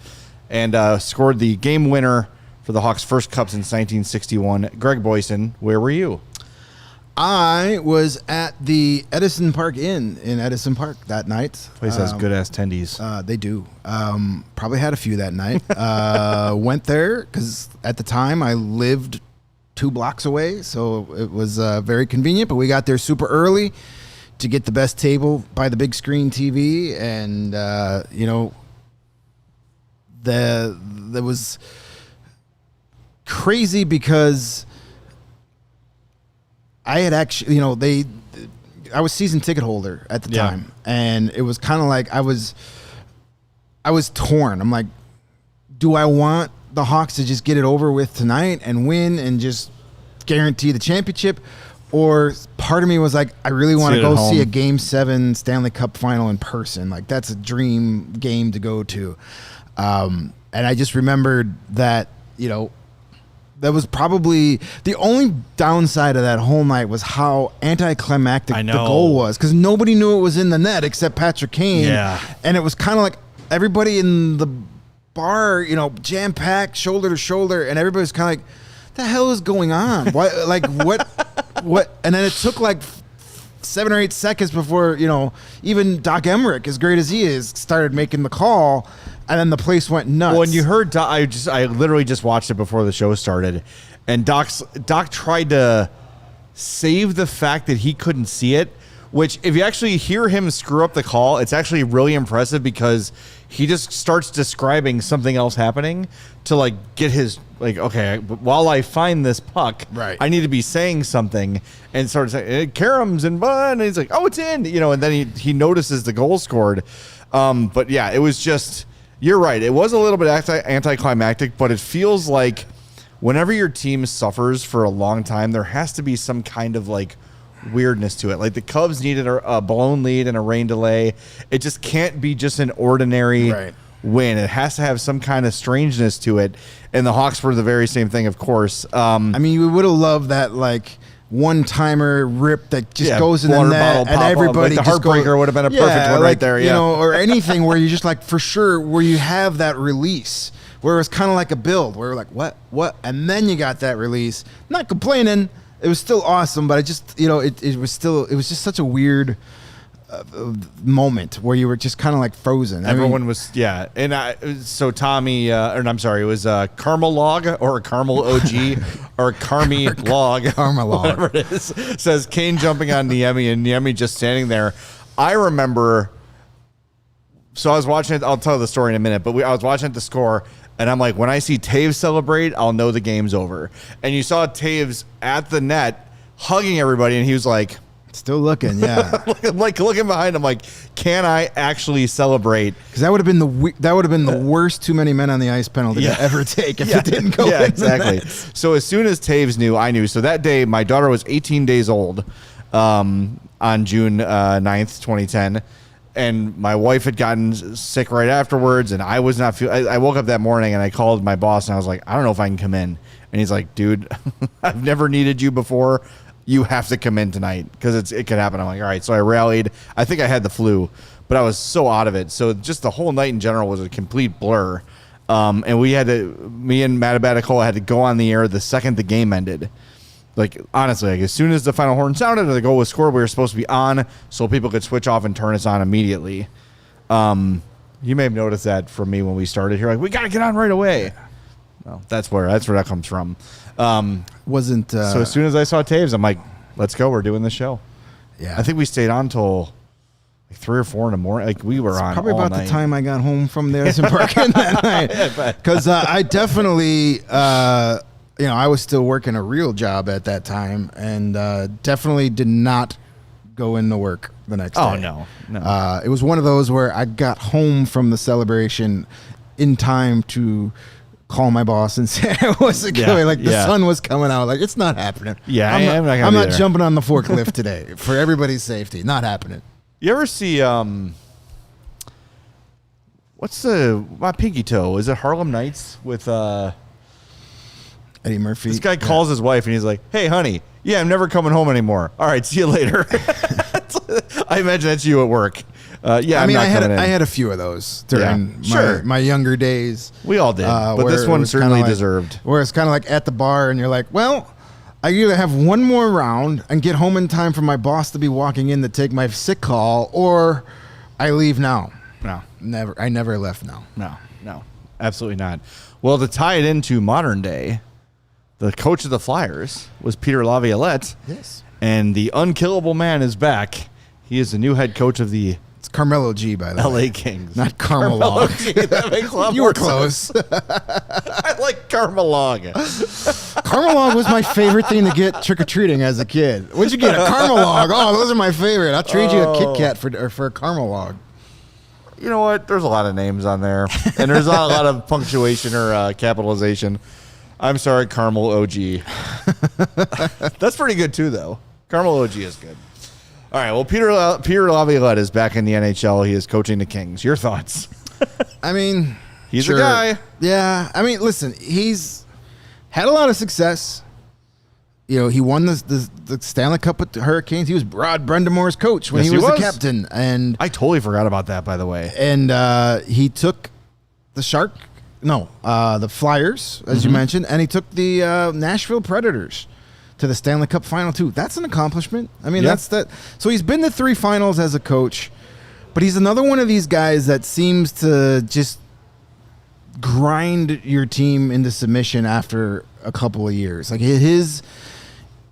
And scored the game winner for the Hawks' first cup since 1961. Greg Boyson, where were you? I was at the Edison Park Inn in Edison Park that night. Place has good-ass tendies. They do. Probably had a few that night. Went there because at the time I lived 2 blocks away, so it was very convenient. But we got there super early to get the best table by the big screen TV, and that was crazy because I had actually, I was season ticket holder at the time, and it was kind of like I was torn. I'm like, do I want the Hawks to just get it over with tonight and win and just guarantee the championship? Or part of me was like, I really want to go see a Game 7 Stanley Cup final in person. Like, that's a dream game to go to. And I just remembered that, that was probably the only downside of that whole night was how anticlimactic the goal was, because nobody knew it was in the net except Patrick Kane. Yeah. And it was kind of like everybody in the bar, jam-packed, shoulder to shoulder, and everybody's kind of like, the hell is going on? Why, like, what? And then it took like 7 or 8 seconds before, even Doc Emmerich, as great as he is, started making the call. And then the place went nuts. Well, when you heard Doc, I literally just watched it before the show started, and Doc tried to save the fact that he couldn't see it, which if you actually hear him screw up the call, it's actually really impressive because he just starts describing something else happening to like get his okay, while I find this puck, right, I need to be saying something, and starts saying Karam's and Bun, and he's like, oh, it's in, and then he notices the goal scored. But yeah, it was just. You're right. It was a little bit anticlimactic, but it feels like whenever your team suffers for a long time, there has to be some kind of like weirdness to it. Like the Cubs needed a blown lead and a rain delay. It just can't be just an ordinary win. It has to have some kind of strangeness to it. And the Hawks were the very same thing, of course. I mean, we would have loved that like one-timer rip that just goes in the net, and everybody like the heartbreaker would have been a perfect one right there, or anything where you just like for sure where you have that release where it was kind of like a build, where we're like, what? And then you got that release. Not complaining. It was still awesome, but I just, it was just such a weird moment where you were just kind of like frozen. Everyone was, yeah. And so Tommy, I'm sorry, it was Caramel Log or a Caramel OG or Carmy Log. Caramel Log. Whatever it is. Says Kane jumping on Niemi and Niemi just standing there. I remember, so I was watching it, I'll tell the story in a minute, but I was watching it the score, and I'm like, when I see Taves celebrate, I'll know the game's over. And you saw Taves at the net hugging everybody, and he was like, still looking, yeah. like looking behind him, like, can I actually celebrate? Because that would have been the worst too many men on the ice penalty to ever take if it didn't go. Yeah, in exactly. So as soon as Taves knew, I knew. So that day, my daughter was 18 days old on June 9th, 2010. And my wife had gotten sick right afterwards, and I was not feeling. I woke up that morning and I called my boss and I was like, I don't know if I can come in. And he's like, dude, I've never needed you before. You have to come in tonight because it could happen. I'm like, all right. So I rallied. I think I had the flu, but I was so out of it. So just the whole night in general was a complete blur. And me and Matt Abaticola had to go on the air the second the game ended. Like, honestly, like as soon as the final horn sounded and the goal was scored, we were supposed to be on so people could switch off and turn us on immediately. You may have noticed that from me when we started here. Like, we got to get on right away. Well, that's where that comes from. Wasn't so as soon as I saw Taves, I'm like, let's go. We're doing the show. Yeah. I think we stayed on till like 3 or 4 in the morning. Like, we were on probably all about night. the time I got home from the Edison Park that night. Because I definitely... I was still working a real job at that time, and definitely did not go into work the next day. Oh, no. It was one of those where I got home from the celebration in time to call my boss and say I wasn't going. Like, the sun was coming out. Like, it's not happening. Yeah, I'm not jumping on the forklift today for everybody's safety. Not happening. You ever see what's my pinky toe? Is it Harlem Nights with Eddie Murphy? This guy calls his wife and he's like, hey, honey, I'm never coming home anymore. All right, see you later. I imagine that's you at work. I had a few of those during my younger days. We all did, but this one certainly deserved. Where it's kind of like at the bar and you're like, well, I either have one more round and get home in time for my boss to be walking in to take my sick call, or I leave now. No. Never. I never left now. No, absolutely not. Well, to tie it into modern day, the coach of the Flyers was Peter Laviolette. Yes. And the unkillable man is back. He is the new head coach of the Carmelo G, by the way. LA Kings. Not Carmelo G. That makes a lot You more were close. sense. I like Carmelog. Carmelog was my favorite thing to get trick-or-treating as a kid. What'd you get? A Carmelog. Oh, those are my favorite. I'll trade you a Kit Kat for a Carmelog. You know what? There's a lot of names on there. And there's not a lot of punctuation or capitalization. I'm sorry, Carmel OG. That's pretty good, too, though. Carmel OG is good. All right, well, Peter Laviolette is back in the NHL. He is coaching the Kings. Your thoughts? I mean... He's a guy. Yeah. I mean, listen, he's had a lot of success. You know, he won the Stanley Cup with the Hurricanes. He was Rod Brendamore's coach when he was the captain. And I totally forgot about that, by the way. And he took the the Flyers, as you mentioned, and he took the Nashville Predators to the Stanley Cup final too. That's an accomplishment. I mean, that's that. So he's been to 3 finals as a coach, but he's another one of these guys that seems to just grind your team into submission after a couple of years. Like his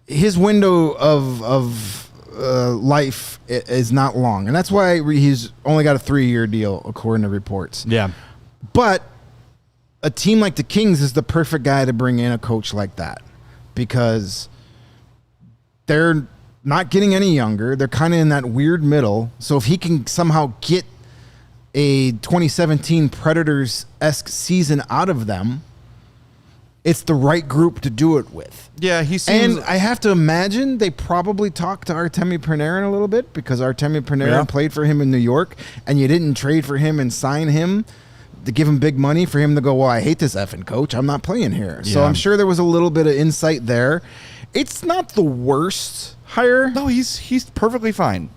window of life is not long, and that's why he's only got a 3-year deal according to reports. Yeah, but a team like the Kings is the perfect guy to bring in a coach like that because they're not getting any younger. They're kind of in that weird middle. So if he can somehow get a 2017 Predators-esque season out of them, it's the right group to do it with. Yeah, he seems... And I have to imagine they probably talked to Artemi Panarin a little bit because Artemi Panarin played for him in New York, and you didn't trade for him and sign him to give him big money for him to go, well, I hate this effing coach. I'm not playing here. Yeah. So I'm sure there was a little bit of insight there. It's not the worst hire. No, he's perfectly fine.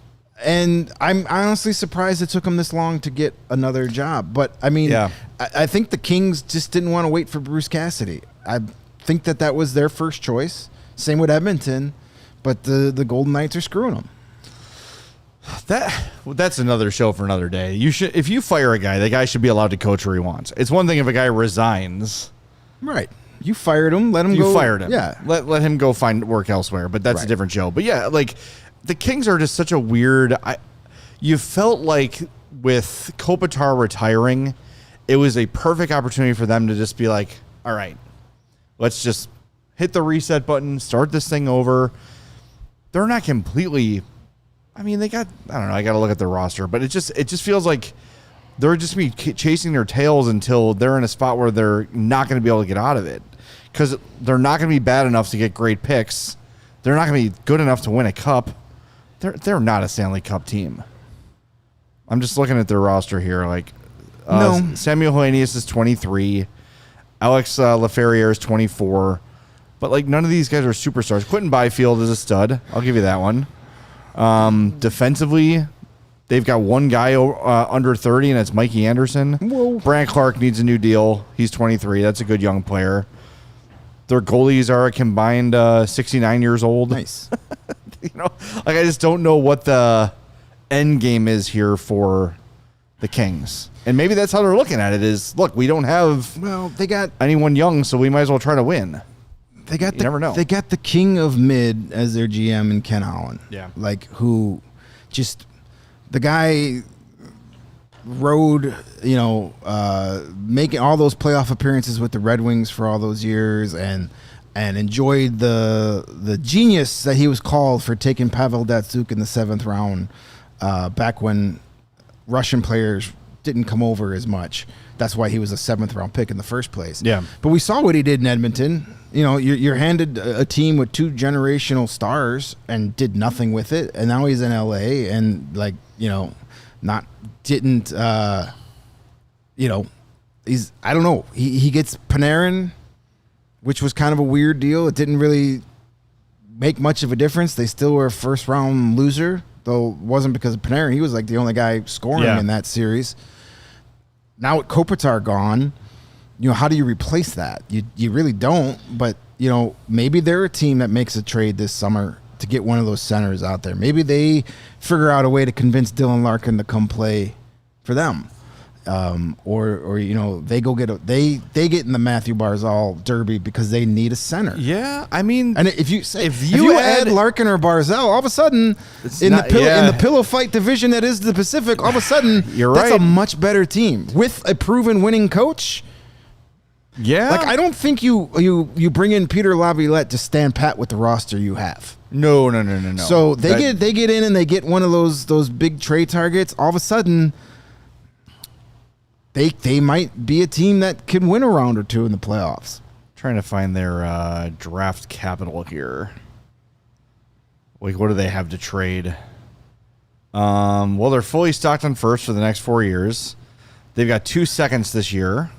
And I'm honestly surprised it took him this long to get another job. But, I mean, I think the Kings just didn't want to wait for Bruce Cassidy. I think that was their first choice. Same with Edmonton. But the Golden Knights are screwing them. That's another show for another day. If you fire a guy, the guy should be allowed to coach where he wants. It's one thing if a guy resigns. Right. You fired him. Let him go. You fired him. Yeah. Let him go find work elsewhere. But that's a different show. But yeah, like the Kings are just such a weird. You felt like with Kopitar retiring, it was a perfect opportunity for them to just be like, all right, let's just hit the reset button, start this thing over. They're not completely. I mean, I don't know. I got to look at their roster, but it just feels like they're just be chasing their tails until they're in a spot where they're not going to be able to get out of it because they're not going to be bad enough to get great picks. They're not going to be good enough to win a cup. They're not a Stanley Cup team. I'm just looking at their roster here. Like, Samuel Helenius is 23, Alex Laferriere is 24, but like none of these guys are superstars. Quentin Byfield is a stud. I'll give you that one. Defensively, they've got one guy under 30, and that's Mikey Anderson. Whoa. Brant Clark needs a new deal. He's 23. That's a good young player. Their goalies are a combined 69 years old. Nice. I just don't know what the end game is here for the Kings. And maybe that's how they're looking at it is, look, we don't have they got anyone young, so we might as well try to win. They got you never know. They got the king of mid as their GM in Ken Holland. Yeah. Like who just the guy rode, making all those playoff appearances with the Red Wings for all those years and enjoyed the genius that he was called for taking Pavel Datsyuk in the 7th round back when Russian players didn't come over as much. That's why he was a 7th round pick in the first place. Yeah. But we saw what he did in Edmonton. You're handed a team with 2 generational stars and did nothing with it. And now he's in LA and he's, I don't know. He gets Panarin, which was kind of a weird deal. It didn't really make much of a difference. They still were a 1st round loser, though it wasn't because of Panarin. He was like the only guy scoring in that series. Now with Kopitar gone, how do you replace that? You really don't, but maybe they're a team that makes a trade this summer to get one of those centers out there. Maybe they figure out a way to convince Dylan Larkin to come play for them. Or they go get they get in the Matthew Barzal derby because they need a center. Yeah, I mean, and if you add Larkin or Barzal, all of a sudden in the pillow fight division that is the Pacific, all of a sudden that's a much better team with a proven winning coach. Yeah, like I don't think you bring in Peter Laviolette to stand pat with the roster you have. No. So they get in and they get one of those big trade targets. All of a sudden, they might be a team that can win a round or two in the playoffs. Trying to find their draft capital here. Like, what do they have to trade? Well, they're fully stocked on first for the next 4 years. They've got 2 seconds this year.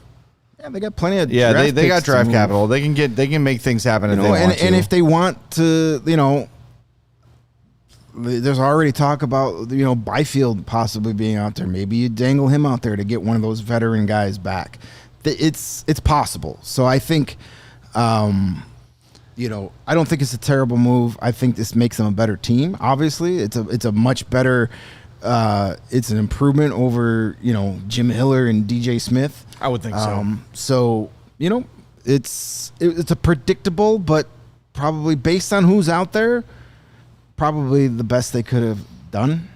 Yeah, they got plenty of they got draft capital. They can make things happen if they want to. And if they want to, there's already talk about Byfield possibly being out there. Maybe you dangle him out there to get one of those veteran guys back. It's possible. So I think, I don't think it's a terrible move. I think this makes them a better team. Obviously, it's a much better. It's an improvement over Jim Hiller and DJ Smith. I would think so. So it's a predictable, but probably based on who's out there, probably the best they could have done,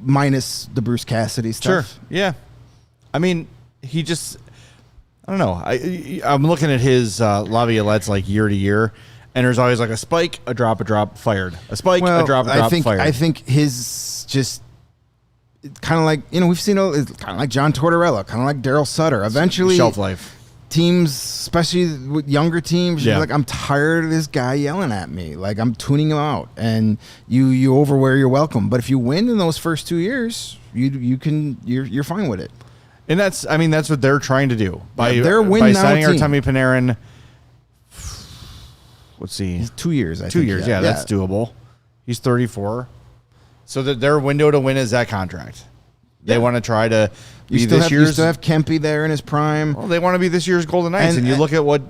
minus the Bruce Cassidy stuff. Sure. Yeah. I mean, I don't know. I'm looking at his Laviolette's like year to year, and there's always like a spike, a drop, fired. A spike, a drop, fired. I think his just kind of like we've seen it's kind of like John Tortorella, kind of like Daryl Sutter. Eventually, shelf life. Teams, especially with younger teams, yeah. Like, I'm tired of this guy yelling at me. Like, I'm tuning him out, and you overwear your welcome. But if you win in those first 2 years, you're fine with it. And that's what they're trying to do by signing Artemi Panarin. Let's see, He's 2 years. I think. 2 years, yeah, that's doable. He's 34. So that their window to win is that contract. They want to try to be this You year's. still have Kempe there in his prime. Well, they want to be this year's Golden Knights, and you look at what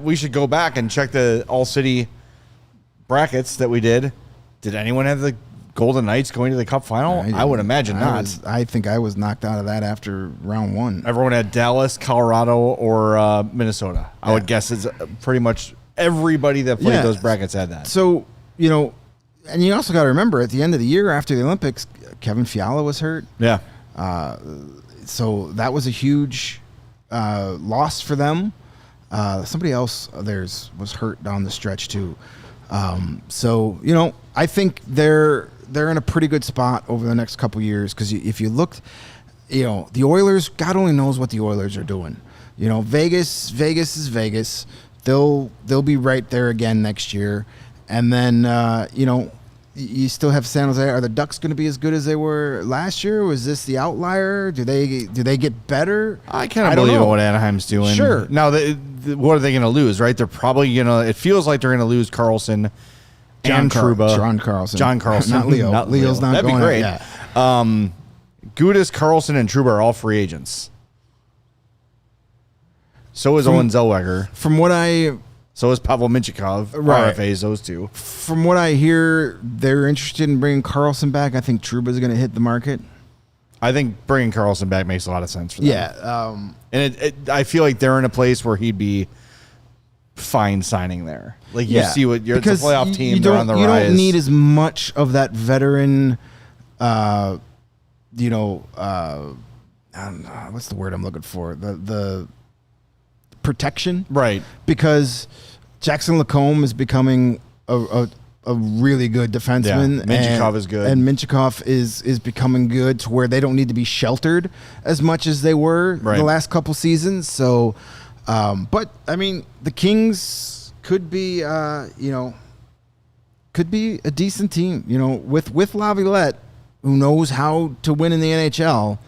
we should go back and check the All-City brackets that we did. Did anyone have the Golden Knights going to the Cup final? I would imagine not. I think I was knocked out of that after round one. Everyone had Dallas, Colorado, or Minnesota. I would guess it's pretty much everybody that played those brackets had that. So, and you also got to remember at the end of the year after the Olympics, Kevin Fiala was hurt. Yeah. So that was a huge loss for them. Somebody else of theirs was hurt down the stretch too. So I think they're in a pretty good spot over the next couple years because if you look, the Oilers, God only knows what the Oilers are doing. Vegas is Vegas. They'll be right there again next year, and then you still have San Jose. Are the Ducks going to be as good as they were last year? Was this the outlier? Do they get better? I kind of believe in what Anaheim's doing. Sure. Now, what are they going to lose? Right? They're probably it feels like they're going to lose Carlson and Trouba. John Carlson, not Leo. Leo's not That'd going. That'd be great. Yeah. Gudas, Carlson, and Trouba are all free agents. So is Owen Zellweger. So is Pavel Minchikov. Right. RFAs, those two. From what I hear, they're interested in bringing Carlson back. I think Trouba's going to hit the market. I think bringing Carlson back makes a lot of sense for them. Yeah. And I feel like they're in a place where he'd be fine signing there. Like you see what it's a playoff team. They're on the rise. You don't need as much of that veteran, I don't know, what's the word I'm looking for? The protection. Right. Because Jackson Lacombe is becoming a really good defenseman. Yeah, Minchikov is good. And Minchikov is becoming good to where they don't need to be sheltered as much as they were the last couple seasons. So, but, I mean, the Kings could be, could be a decent team. With Laviolette, who knows how to win in the NHL,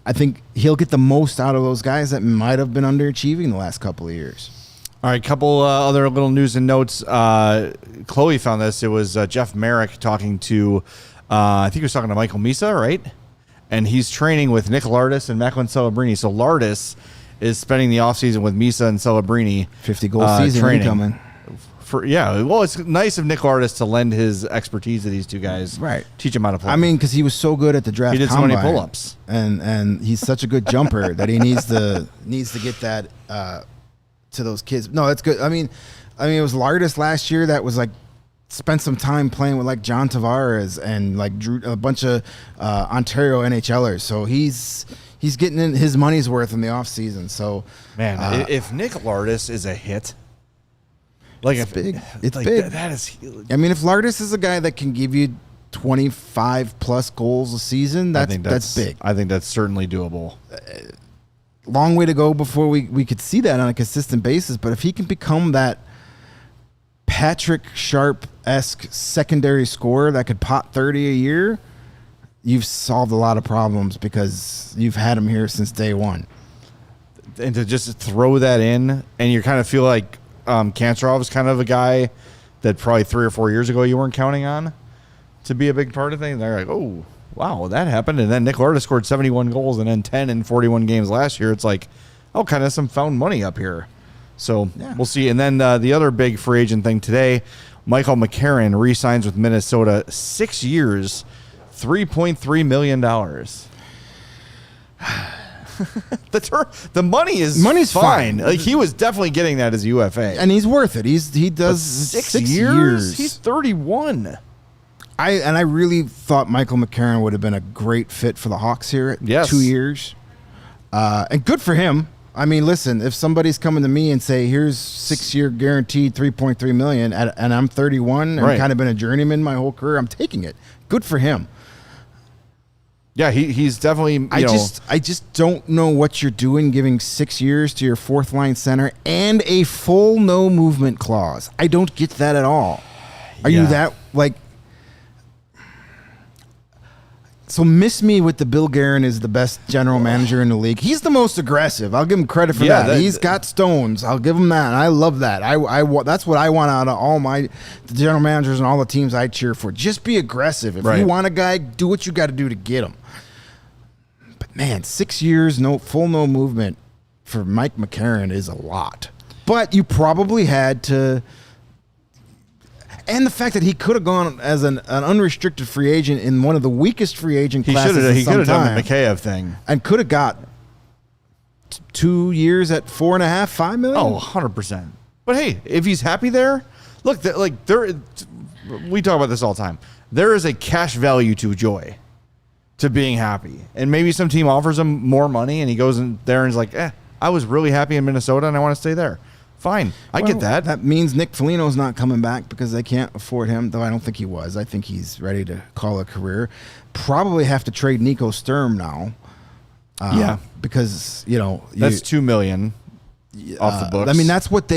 I think he'll get the most out of those guys that might have been underachieving the last couple of years. All right, couple other little news and notes. Chloe found this. It was Jeff Merrick talking to, I think he was talking to Michael Misa, right? And he's training with Nick Lardis and Macklin Celebrini. So Lardis is spending the offseason with Misa and Celebrini. 50-goal season incoming. Well, it's nice of Nick Lardis to lend his expertise to these two guys. Right. Teach them how to play. I mean, because he was so good at the draft. He did combine, so many pull-ups. And he's such a good jumper that he needs to get that to those kids. No, that's good. I mean, it was Lardis last year that was like spent some time playing with like John Tavares and like Drew, a bunch of Ontario NHLers. So he's getting in his money's worth in the offseason. So man, if Nick Lardis is a hit. It's big. It's big. That is huge. I mean, if Lardis is a guy that can give you 25 plus goals a season, that's big. I think that's certainly doable. Long way to go before we could see that on a consistent basis. But if he can become that Patrick Sharp-esque secondary scorer that could pot 30 a year, you've solved a lot of problems because you've had him here since day one. And to just throw that in, and you kind of feel like Kancherov is kind of a guy that probably 3 or 4 years ago you weren't counting on to be a big part of things. They're like, oh, wow, that happened. And then Nick Lardis scored 71 goals and then 10 in 41 games last year. It's like, kind of some found money up here. So we'll see. And then the other big free agent thing today, Michael McCarron re-signs with Minnesota, 6 years, $3.3 million. The money's fine. Like he was definitely getting that as a UFA, and he's worth it. He does 6 years. He's 31. I really thought Michael McCarron would have been a great fit for the Hawks here at 2 years, and good for him. I mean, listen, if somebody's coming to me and say, "Here's 6 year guaranteed $3.3 million," and I'm 31 and kind of been a journeyman my whole career, I'm taking it. Good for him. Yeah, he's definitely. I just don't know what you're doing, giving 6 years to your fourth line center and a full no movement clause. I don't get that at all. Are you that like? So miss me with the Bill Guerin is the best general manager in the league. He's the most aggressive. I'll give him credit for that. He's got stones. I'll give him that. I love that. That's what I want out of all the general managers and all the teams I cheer for. Just be aggressive. If you want a guy, do what you got to do to get him. But man, 6 years, no movement for Mike McCarron is a lot. But you probably had to. And the fact that he could have gone as an unrestricted free agent in one of the weakest free agent classes. He could have done the Mikheyev thing. And could have got 2 years at $4.5, $5 million. Oh, 100%. But hey, if he's happy there, look, we talk about this all the time. There is a cash value to joy, to being happy. And maybe some team offers him more money and he goes in there and is like, I was really happy in Minnesota and I want to stay there. Fine. I get that. That means Nick Foligno's not coming back because they can't afford him, though I don't think he was. I think he's ready to call a career. Probably have to trade Nico Sturm now. Because, that's $2 million off the books. I mean, that's what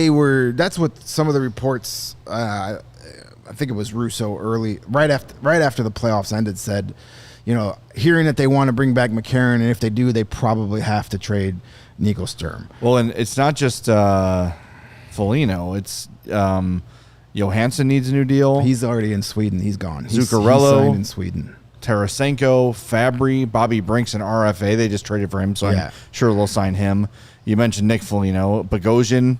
some of the reports, I think it was Russo right after the playoffs ended, said, hearing that they want to bring back McCarron, and if they do, they probably have to trade Nico Sturm. Well, and it's not just Foligno. It's Johansson needs a new deal. He's already in Sweden. He's gone. Zuccarello. He's signed in Sweden. Tarasenko, Fabry, Bobby Brinks, and RFA. They just traded for him, so I'm sure they'll sign him. You mentioned Nick Foligno. Bogosian,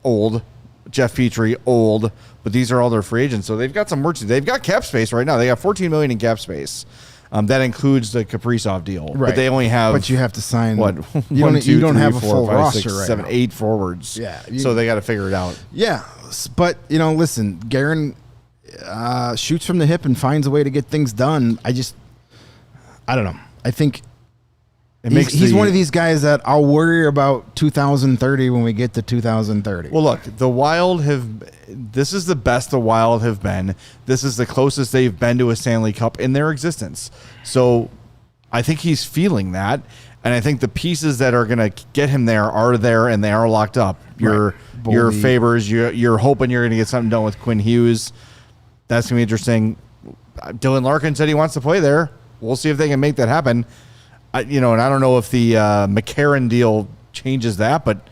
old. Jeff Petrie, old. But these are all their free agents, so they've got some work to do. They've got cap space right now. They got $14 million in cap space. That includes the Kaprizov deal, right? But they only have. But you have to sign what? You don't have a 4, full 5, roster 6, right 7, now. 8 forwards. Yeah, so they got to figure it out. Yeah, but listen, Guerin shoots from the hip and finds a way to get things done. I don't know. I think he's one of these guys that I'll worry about 2030 when we get to 2030. Well, look, the Wild this is the best the Wild have been. This is the closest they've been to a Stanley Cup in their existence. So I think he's feeling that. And I think the pieces that are going to get him there are there and they are locked up. Your favors, you're hoping you're going to get something done with Quinn Hughes. That's going to be interesting. Dylan Larkin said he wants to play there. We'll see if they can make that happen. And I don't know if the McCarron deal changes that, but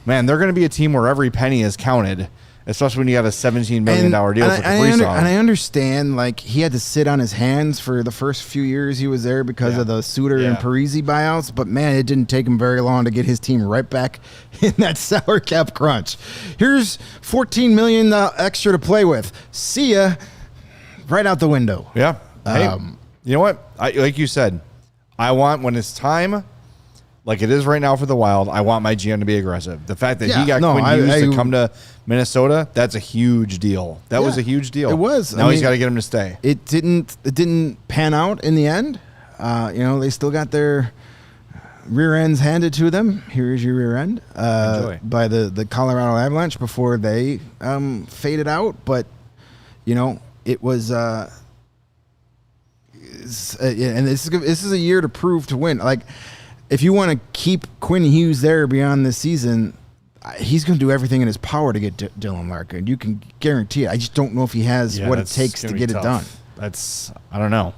man, they're going to be a team where every penny is counted, especially when you got a $17 million deal for Kaprizov. And I understand, he had to sit on his hands for the first few years he was there because of the Suter and Parisi buyouts, but man, it didn't take him very long to get his team right back in that salary cap crunch. Here's $14 million extra to play with. See ya. Right out the window. Yeah. Hey, you know what? Like you said, I want, when it's time, like it is right now for the Wild, I want my GM to be aggressive. The fact that he got Quinn Hughes to come to Minnesota, that's a huge deal. That was a huge deal. It was. Now he's got to get him to stay. It didn't pan out in the end. They still got their rear ends handed to them. Here's your rear end by the Colorado Avalanche before they faded out. But, it was... and this is a year to prove to win. If you want to keep Quinn Hughes there beyond this season, he's going to do everything in his power to get Dylan Larkin. You can guarantee it. I just don't know if he has what it takes to get it done. I don't know.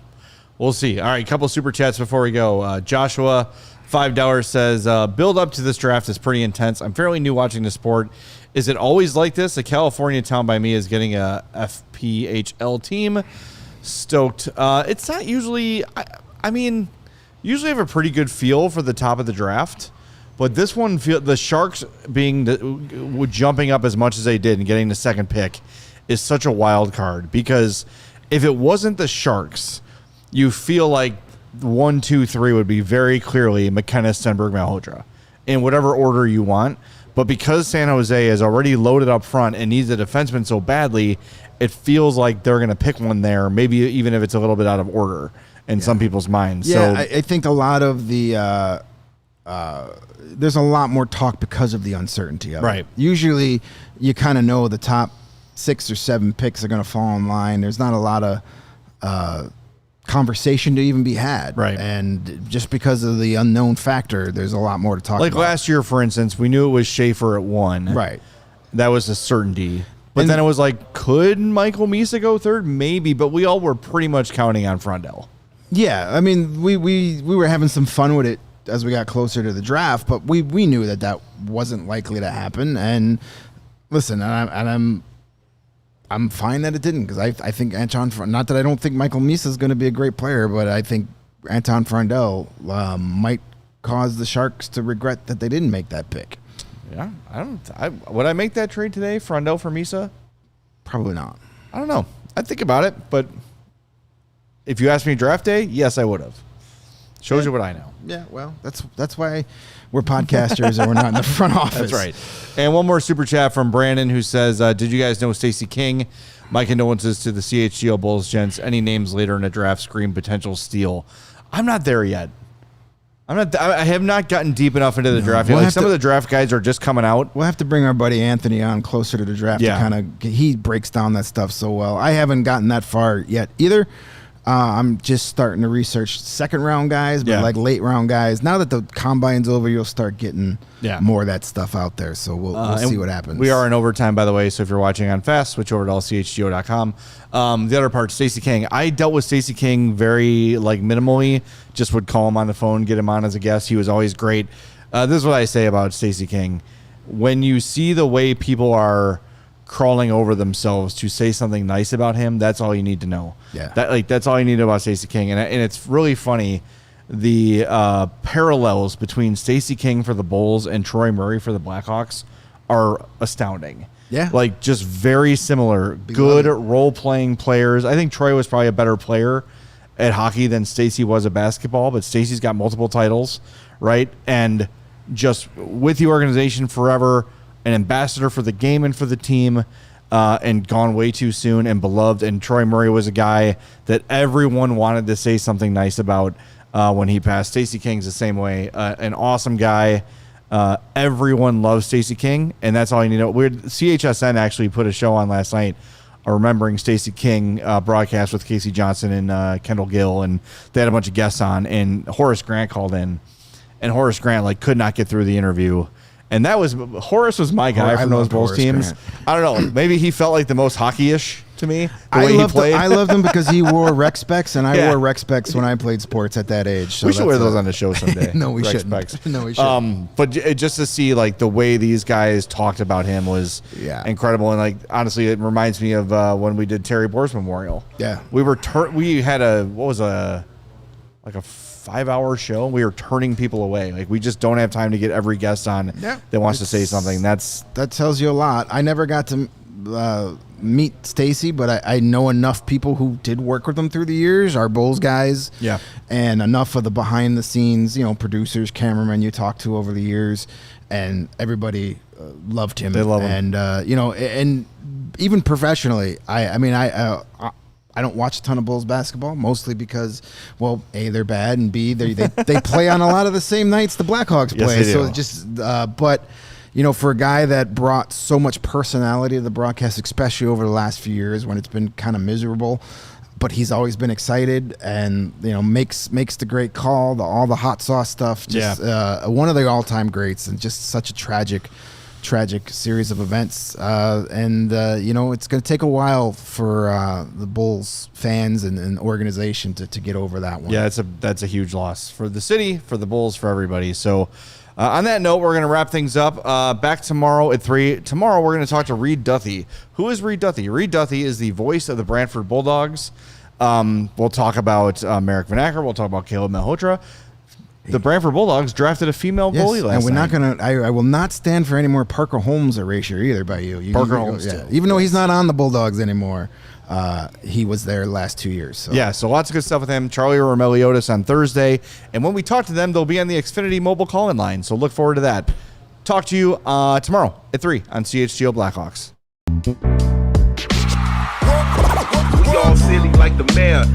We'll see. All right, a couple super chats before we go. Joshua, $5 says, build up to this draft is pretty intense. I'm fairly new watching the sport. Is it always like this? A California town by me is getting a FPHL team. Stoked. It's not usually, usually have a pretty good feel for the top of the draft, but this one, the Sharks jumping up as much as they did and getting the second pick is such a wild card, because if it wasn't the Sharks, you feel like 1, 2, 3 would be very clearly McKenna, Stenberg, Malhotra in whatever order you want. But because San Jose is already loaded up front and needs a defenseman so badly, it feels like they're going to pick one there, maybe even if it's a little bit out of order in some people's minds. Yeah, so I think a lot of the there's a lot more talk because of the uncertainty of it. Usually you kind of know the top 6 or 7 picks are going to fall in line. There's not a lot of conversation to even be had. Right. And just because of the unknown factor, there's a lot more to talk about. Like last year, for instance, we knew it was Schaefer at 1. Right. That was a certainty. But then it was like, could Michael Misa go third? Maybe, but we all were pretty much counting on Frondell. Yeah, I mean, we were having some fun with it as we got closer to the draft, but we knew that wasn't likely to happen. And listen, I'm fine that it didn't, because I think not that I don't think Michael Misa is going to be a great player, but I think Anton Frondell might cause the Sharks to regret that they didn't make that pick. Yeah, would I make that trade today, Frondell for Misa? Probably not. I don't know. I'd think about it, but if you asked me draft day, yes, I would have. Shows you what I know. Yeah, well, that's why we're podcasters and we're not in the front office. That's right. And one more super chat from Brandon, who says, did you guys know Stacey King? My condolences to the CHGO Bulls, gents. Any names later in the draft scream potential steal. I'm not there yet. I have not gotten deep enough into the draft yet. Some of the draft guys are just coming out. We'll have to bring our buddy Anthony on closer to the draft. Yeah. To kind of, he breaks down that stuff so well. I haven't gotten that far yet either. I'm just starting to research second round guys, but like late round guys. Now that the combine's over, you'll start getting more of that stuff out there. So we'll see what happens. We are in overtime, by the way. So if you're watching on Fast, switch over to allchgo.com. The other part, Stacey King. I dealt with Stacey King very minimally. Just would call him on the phone, get him on as a guest. He was always great. This is what I say about Stacey King. When you see the way people are crawling over themselves to say something nice about him, that's all you need to know. Yeah, that's all you need to know about Stacey King. And it's really funny, the parallels between Stacey King for the Bulls and Troy Murray for the Blackhawks are astounding. Yeah, just very similar. Good role-playing players. I think Troy was probably a better player at hockey than Stacey was at basketball, but Stacey's got multiple titles, right? And just with the organization forever, an ambassador for the game and for the team, and gone way too soon and beloved. And Troy Murray was a guy that everyone wanted to say something nice about when he passed. Stacey King's the same way. An awesome guy. Everyone loves Stacey King, and that's all you need to know. CHSN actually put a show on last night, remembering Stacey King broadcast with Casey Johnson and Kendall Gill, and they had a bunch of guests on, and Horace Grant called in, and Horace Grant could not get through the interview. And Horace was my guy from those Bulls teams. Grant. I don't know. Maybe he felt like the most hockey-ish to me, the way he played. I loved him because he wore rec specs, and I wore rec specs when I played sports at that age. So we should wear those on the show someday. No, we shouldn't. No, we shouldn't. But just to see the way these guys talked about him was incredible. And honestly, it reminds me of when we did Terry Boer's memorial. Yeah. We had a 5-hour show. We were turning people away. We just don't have time to get every guest on that wants to say something. That tells you a lot. I never got to meet Stacey, but I know enough people who did work with him through the years, our Bulls guys, and enough of the behind the scenes, producers, cameramen you talked to over the years, and everybody loved him. They love him. And and even professionally, I don't watch a ton of Bulls basketball, mostly because, well, A, they're bad, and B, they play on a lot of the same nights the Blackhawks play. Yes, they do. So just, but for a guy that brought so much personality to the broadcast, especially over the last few years when it's been kind of miserable, but he's always been excited and makes the great call, all the hot sauce stuff. Just one of the all-time greats, and just such a tragic series of events, and it's going to take a while for the Bulls fans and organization to get over that one. Yeah, that's a huge loss for the city, for the Bulls, for everybody. So on that note, we're going to wrap things up. Back tomorrow at 3. Tomorrow we're going to talk to Reed Duthie. Who is Reed Duthie? Reed Duthie is the voice of the Brantford Bulldogs. We'll talk about Merrick Van Acker. We'll talk about Caleb Malhotra. The Brantford Bulldogs drafted a female goalie last night. And I will not stand for any more Parker Holmes erasure either by you. Parker Holmes, even though he's not on the Bulldogs anymore, he was there the last 2 years. So lots of good stuff with him. Charlie Romeliotis on Thursday. And when we talk to them, they'll be on the Xfinity mobile call-in line. So look forward to that. Talk to you tomorrow at 3 on CHGO Blackhawks. We all silly like the mayor.